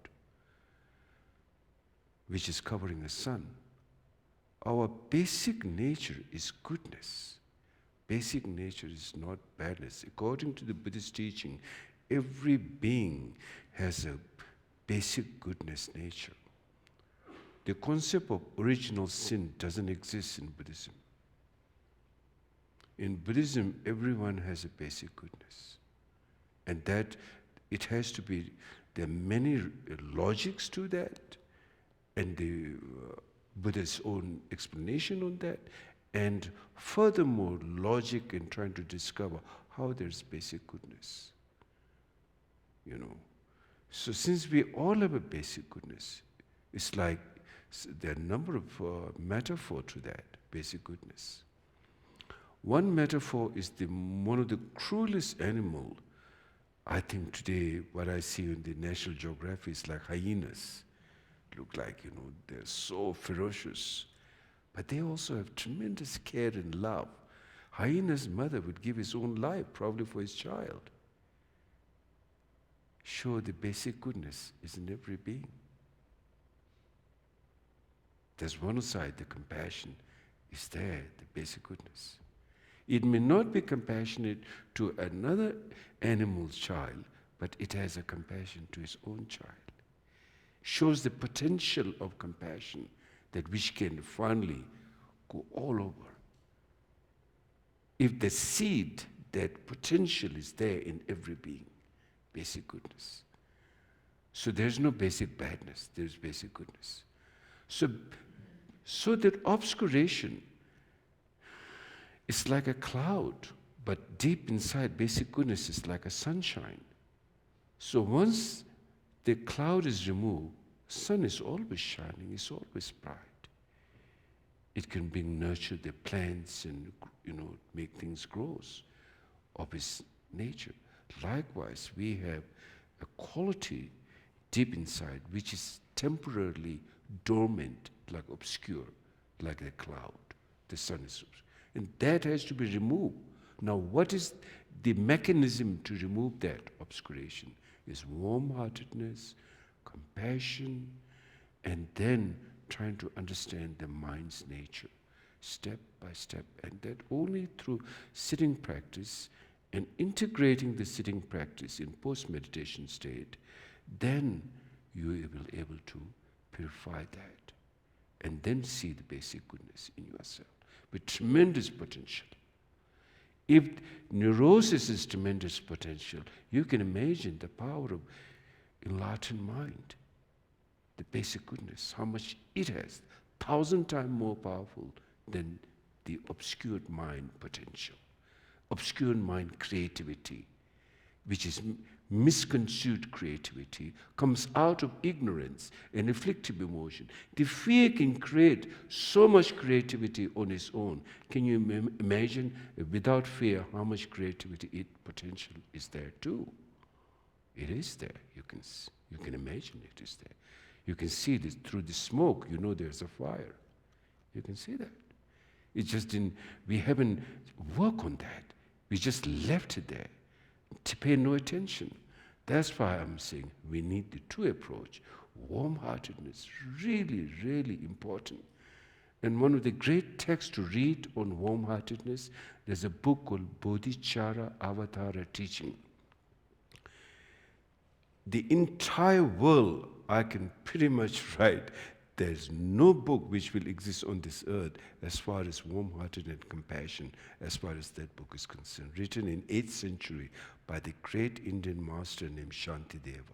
which is covering the sun. Our basic nature is goodness. Basic nature is not badness. According to the Buddhist teaching, every being has a basic goodness nature. The concept of original sin doesn't exist in Buddhism. In Buddhism, everyone has a basic goodness. And that it has to be, there are many logics to that, and the Buddha's own explanation on that, and furthermore, logic in trying to discover how there's basic goodness. You know. So since we all have a basic goodness, it's like there are a number of metaphors to that basic goodness. One metaphor is one of the cruelest animal. I think today what I see in the National Geographic is like hyenas. Look like, they're so ferocious. But they also have tremendous care and love. Hyena's mother would give his own life, probably for his child. Show the basic goodness is in every being. There's one side, the compassion is there, the basic goodness. It may not be compassionate to another animal's child, but it has a compassion to its own child. Shows the potential of compassion that which can finally go all over. If the seed, that potential is there in every being, basic goodness. So there's no basic badness, there's basic goodness. So that obscuration is like a cloud, but deep inside basic goodness is like a sunshine. So once the cloud is removed, sun is always shining, it's always bright. It can bring nurture the plants and make things grow of its nature. Likewise, we have a quality deep inside which is temporarily dormant, like obscure, like the cloud. The sun is, and that has to be removed. Now, what is the mechanism to remove that obscuration? Is warm-heartedness, compassion, and then trying to understand the mind's nature, step by step, and that only through sitting practice and integrating the sitting practice in post-meditation state, then you will be able to purify that and then see the basic goodness in yourself with tremendous potential. If neurosis is tremendous potential, you can imagine the power of enlightened mind, the basic goodness, how much it has, 1,000 times more powerful than the obscured mind potential. Obscured mind creativity, which is misconstrued creativity, comes out of ignorance and afflictive emotion. The fear can create so much creativity on its own. Can you imagine without fear how much creativity potential is there too? It is there. You can imagine it is there. You can see this through the smoke. There's a fire. You can see that. It just didn't. We haven't worked on that. We just left it there to pay no attention. That's why I'm saying we need the two approach. Warm-heartedness, really, really important. And one of the great texts to read on warm-heartedness, there's a book called Bodhicharya Avatara Teaching. The entire world, I can pretty much write, there's no book which will exist on this earth as far as warm-hearted and compassion, as far as that book is concerned, written in 8th century by the great Indian master named Shantideva.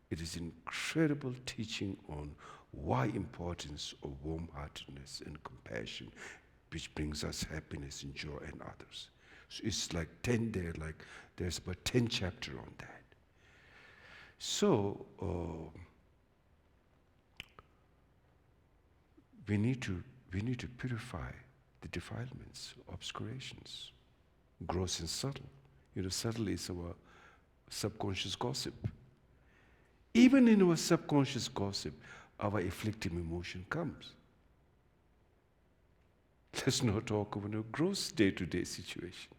It is incredible teaching on why importance of warm-heartedness and compassion, which brings us happiness and joy and others. So it's like 10 there, like there's about 10 chapters on that. So we need to purify the defilements, obscurations, gross and subtle. Subtle is our subconscious gossip. Even in our subconscious gossip, our afflictive emotion comes. Let's not talk about a gross day-to-day situation.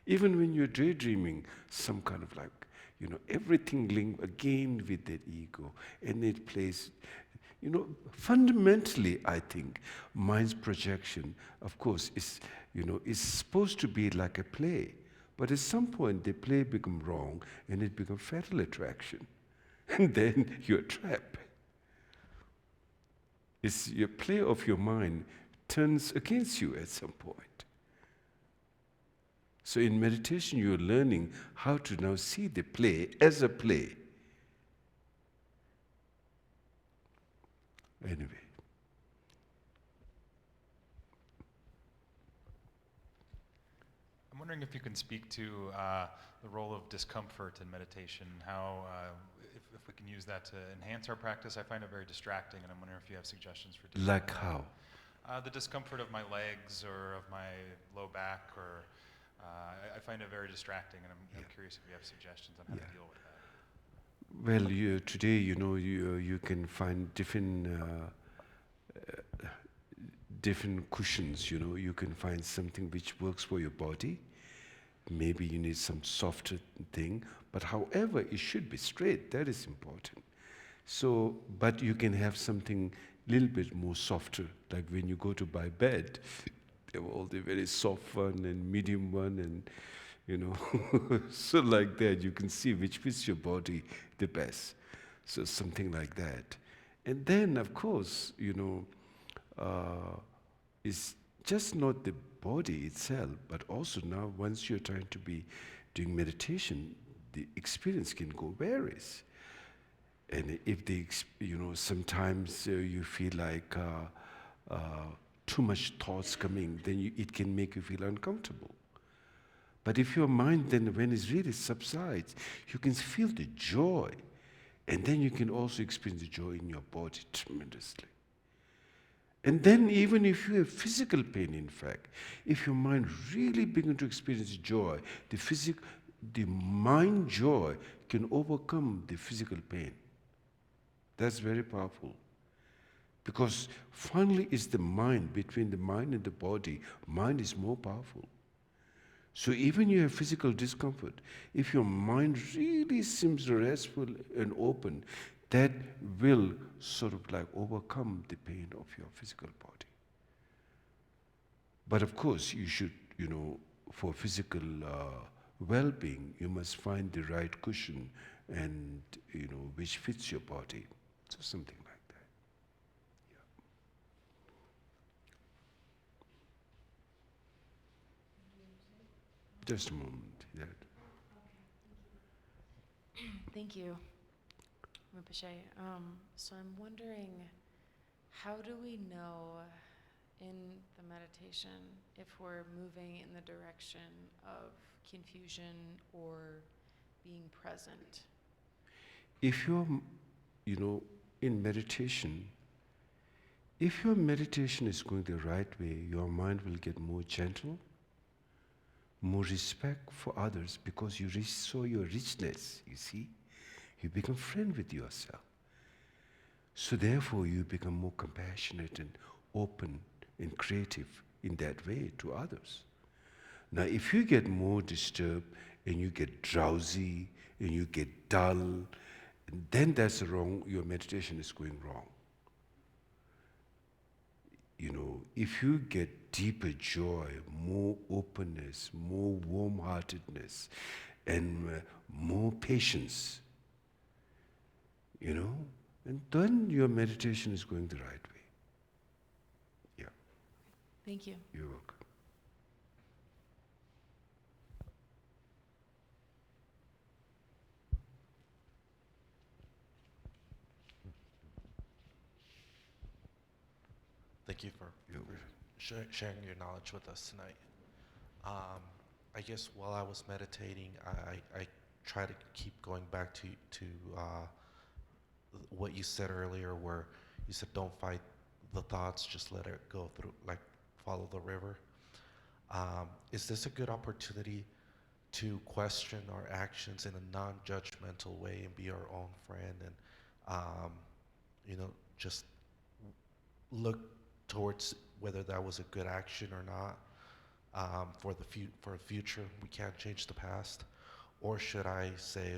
Even when you're daydreaming, some kind of everything linked again with that ego, and it plays. Fundamentally, I think mind's projection, of course, is supposed to be like a play, but at some point the play becomes wrong, and it becomes fatal attraction, and then you're trapped. It's your play of your mind turns against you at some point. So in meditation, you're learning how to now see the play as a play. Anyway. I'm wondering if you can speak to the role of discomfort in meditation, how, if we can use that to enhance our practice. I find it very distracting, and I'm wondering if you have suggestions for doing Like that. how? The discomfort of my legs or of my low back, or I find it very distracting, and I'm curious if you have suggestions on how to deal with that. Well, today, you can find different cushions. You can find something which works for your body. Maybe you need some softer thing, but however, it should be straight. That is important. So, but you can have something a little bit more softer, like when you go to buy bed, they have all the very soft one and medium one, and so like that you can see which fits your body the best. So something like that. And then, of course, it's just not the body itself, but also now once you're trying to be doing meditation, the experience can go varies. And if sometimes you feel like too much thoughts coming, then it can make you feel uncomfortable. But if your mind then, when it really subsides, you can feel the joy. And then you can also experience the joy in your body tremendously. And then even if you have physical pain, in fact, if your mind really begins to experience joy, the mind joy can overcome the physical pain. That's very powerful. Because finally it's the mind, between the mind and the body, mind is more powerful. So even you have physical discomfort, if your mind really seems restful and open, that will sort of like overcome the pain of your physical body. But of course, you should, for physical well-being, you must find the right cushion and, which fits your body. So something like that. Yeah. Just a moment. Yeah. Thank you, Rinpoche. So I'm wondering, how do we know in the meditation if we're moving in the direction of confusion or being present? If you're, in meditation, if your meditation is going the right way, your mind will get more gentle, more respect for others, because you saw your richness, you see. You become friend with yourself. So therefore you become more compassionate and open and creative in that way to others. Now if you get more disturbed and you get drowsy and you get dull, then that's wrong, your meditation is going wrong. If you get deeper joy, more openness, more warm-heartedness, and more patience, and then your meditation is going the right way. Yeah. Thank you. You're welcome. Thank you for sharing your knowledge with us tonight. I guess while I was meditating, I try to keep going back to what you said earlier, where you said don't fight the thoughts, just let it go through, like follow the river. Is this a good opportunity to question our actions in a non-judgmental way and be our own friend, and just look towards whether that was a good action or not, for the future? We can't change the past. Or should I say,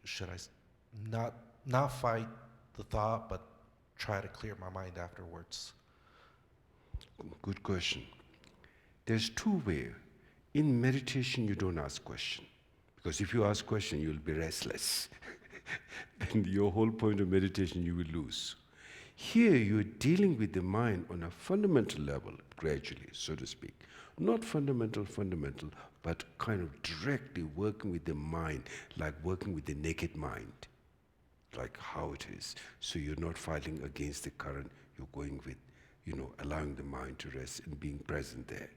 Should I not fight the thought, but try to clear my mind afterwards? Good question. There's two ways. In meditation, you don't ask question. Because if you ask question, you'll be restless. Then your whole point of meditation, you will lose. Here, you're dealing with the mind on a fundamental level, gradually, so to speak. Not fundamental, but kind of directly working with the mind, like working with the naked mind, like how it is. So you're not fighting against the current, you're going with, allowing the mind to rest and being present there.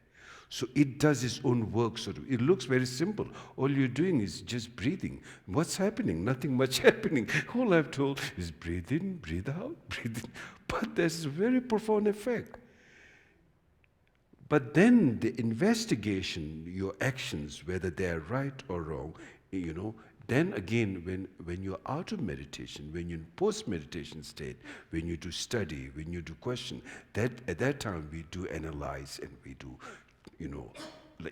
So it does its own work, sort of. It looks very simple. All you're doing is just breathing. What's happening? Nothing much happening. All I've told is breathe in, breathe out, breathe in. But there's a very profound effect. But then the investigation, your actions, whether they're right or wrong, then again, when you're out of meditation, when you're in post-meditation state, when you do study, when you do question, that at that time we do analyze and we do,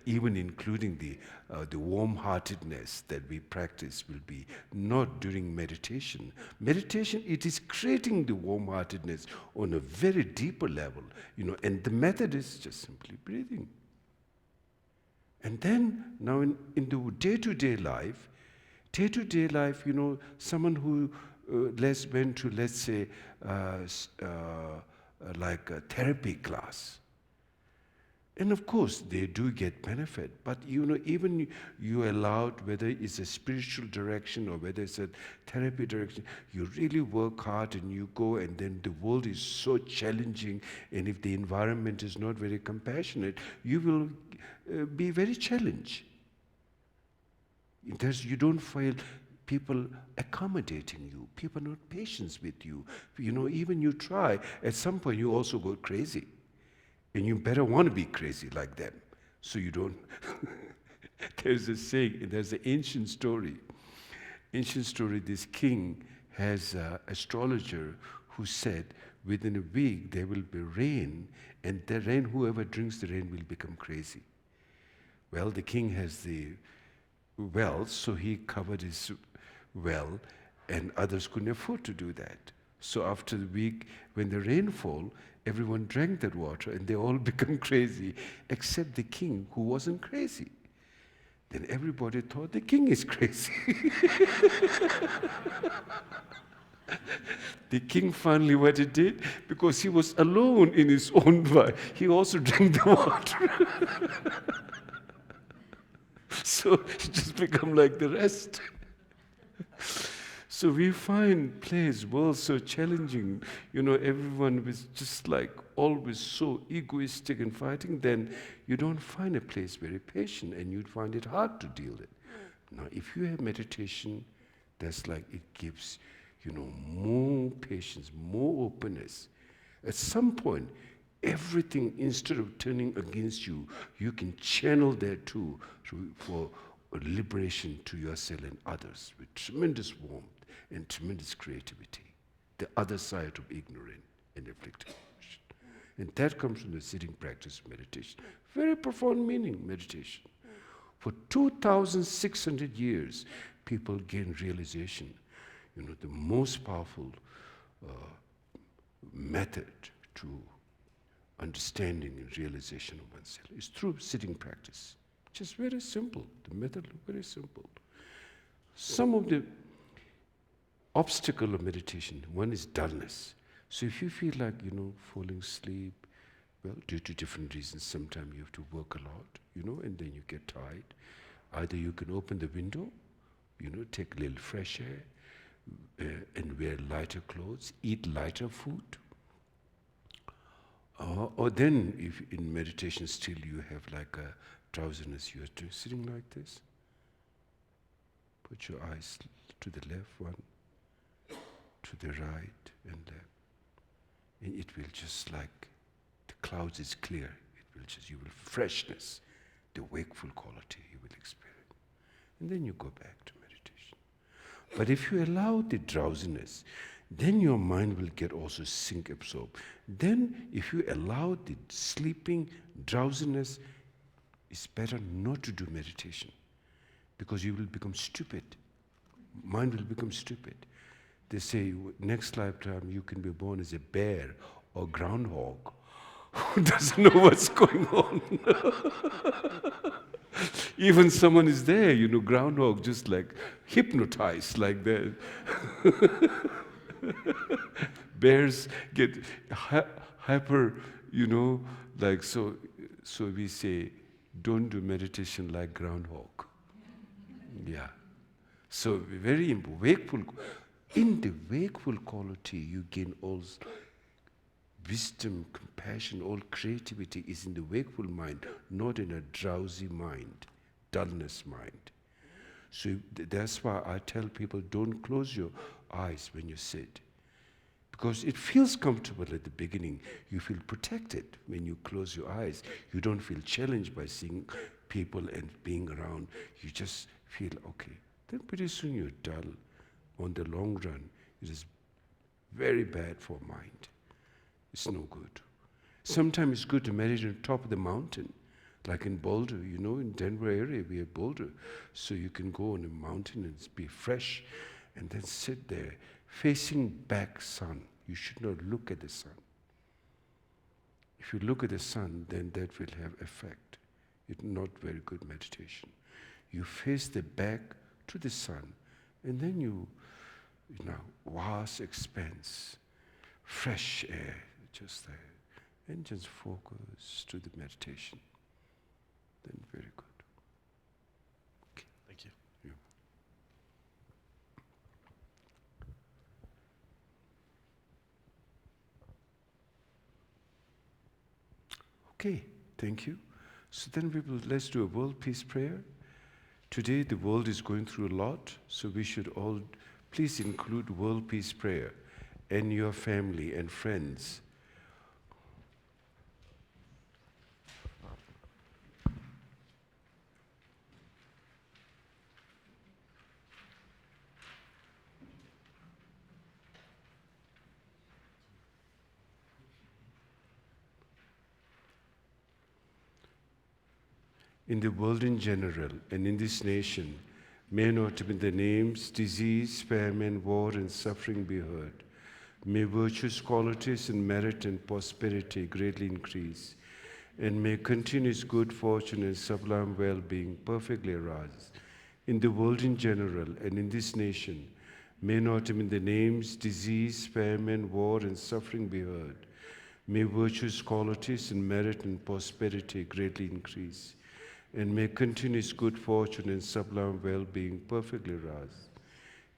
even including the warm-heartedness that we practice will be not during meditation. Meditation, it is creating the warm-heartedness on a very deeper level, and the method is just simply breathing. And then, now in the day-to-day life, someone who went to, let's say, like a therapy class, and of course, they do get benefit, but even you allowed, whether it's a spiritual direction or whether it's a therapy direction, you really work hard and you go, and then the world is so challenging, and if the environment is not very compassionate, you will be very challenged. You don't feel people accommodating you, people not patient with you. Even you try, at some point you also go crazy. And you better want to be crazy like them, so you don't. There's a saying, there's an ancient story. This king has an astrologer who said, within a week there will be rain, and the rain, whoever drinks the rain will become crazy. Well, the king has the well, so he covered his well, and others couldn't afford to do that. So after the week, when the rainfall, everyone drank that water and they all become crazy, except the king, who wasn't crazy. Then everybody thought the king is crazy. The king finally, what he did, because he was alone in his own way, he also drank the water. So he just become like the rest. So we find world so challenging, everyone was just like always so egoistic and fighting, then you don't find a place very patient and you'd find it hard to deal with. Now, if you have meditation, that's like it gives, more patience, more openness. At some point, everything, instead of turning against you, you can channel that too for liberation to yourself and others with tremendous warmth and tremendous creativity. The other side of ignorant and afflicted. And that comes from the sitting practice of meditation. Very profound meaning, meditation. For 2,600 years, people gain realization. The most powerful method to understanding and realization of oneself is through sitting practice. Just very simple. The method is very simple. Some of the obstacle of meditation, one is dullness. So if you feel like, falling asleep, well, due to different reasons, sometimes you have to work a lot, and then you get tired. Either you can open the window, take a little fresh air, and wear lighter clothes, eat lighter food. Or then, if in meditation still you have like a drowsiness, you are sitting like this. Put your eyes to the left one, to the right and left. And it will just like, the clouds is clear. You will freshness, the wakeful quality you will experience. And then you go back to meditation. But if you allow the drowsiness, then your mind will get also sync absorbed. Then if you allow the sleeping, drowsiness, it's better not to do meditation because you will become stupid. mind will become stupid. They say next lifetime you can be born as a bear or groundhog. Who doesn't know what's going on? Even someone is there, groundhog just like hypnotized like that. Bears get hyper, like so. So we say, don't do meditation like groundhog. Yeah. So very wakeful. In the wakeful quality, you gain all wisdom, compassion, all creativity is in the wakeful mind, not in a drowsy mind, dullness mind. So that's why I tell people, don't close your eyes when you sit. Because it feels comfortable at the beginning. You feel protected when you close your eyes. You don't feel challenged by seeing people and being around. You just feel okay. Then pretty soon you're dull. On the long run, it is very bad for mind. It's no good. Sometimes it's good to meditate on top of the mountain, like in Boulder. In Denver area, we have Boulder. So you can go on a mountain and be fresh, and then sit there, facing back sun. You should not look at the sun. If you look at the sun, then that will have effect. It's not very good meditation. You face the back to the sun, and then vast expanse, fresh air, just there, and just focus to the meditation. Then very good. Okay, thank you. Yeah. Okay, thank you. So then let's do a world peace prayer. Today the world is going through a lot, so we should all please include world peace prayer and your family and friends. In the world in general and in this nation, may not be the names, disease, famine, war, and suffering be heard. May virtues, qualities, and merit and prosperity greatly increase, and may continuous good fortune and sublime well-being perfectly arise. In the world in general and in this nation, may not be the names, disease, famine, war, and suffering be heard. May virtues, qualities, and merit and prosperity greatly increase, and may continuous good fortune and sublime well-being perfectly rise.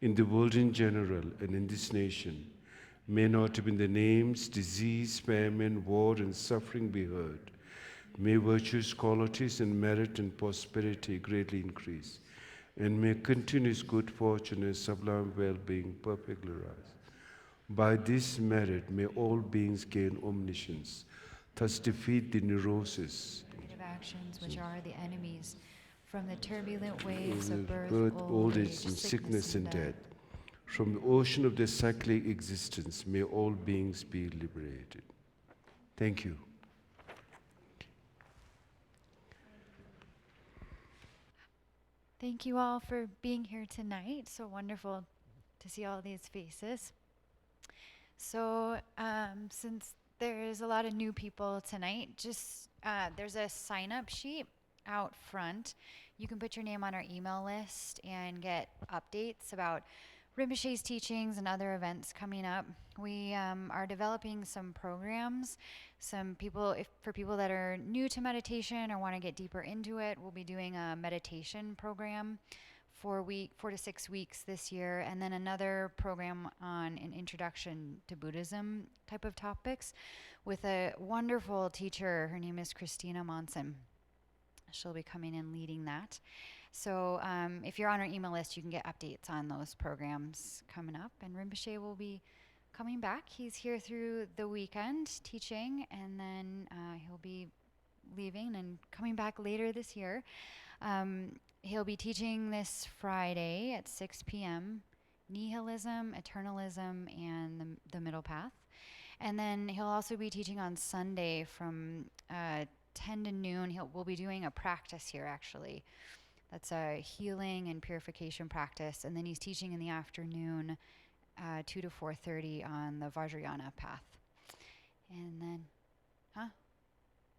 In the world in general and in this nation, may not even the names, disease, famine, war, and suffering be heard. May virtues, qualities, and merit and prosperity greatly increase, and may continuous good fortune and sublime well-being perfectly rise. By this merit, may all beings gain omniscience, thus defeat the neurosis, Negative actions which are the enemies from the turbulent waves of birth, old age, and sickness and death. From the ocean of their cyclic existence, may all beings be liberated. Thank you. Thank you all for being here tonight. So wonderful to see all these faces. So since there's a lot of new people tonight, just there's a sign-up sheet out front. You can put your name on our email list and get updates about Rinpoche's teachings and other events coming up. We are developing some programs. For people that are new to meditation or want to get deeper into it, we'll be doing a meditation program for 4 to 6 weeks this year, and then another program on an introduction to Buddhism type of topics with a wonderful teacher. Her name is Christina Monson. She'll be coming in leading that. So if you're on our email list, you can get updates on those programs coming up. And Rinpoche will be coming back. He's here through the weekend teaching, and then he'll be leaving and coming back later this year. He'll be teaching this Friday at 6 p.m., Nihilism, Eternalism, and the Middle Path. And then he'll also be teaching on Sunday from 10 to noon. We'll be doing a practice here, actually. That's a healing and purification practice. And then he's teaching in the afternoon, 2 to 4:30 on the Vajrayana path. And then,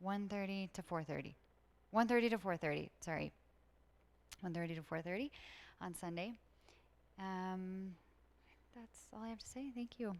1:30 to 4:30. 1:30 to 4:30, sorry. 1:30 to 4:30 on Sunday. That's all I have to say. Thank you.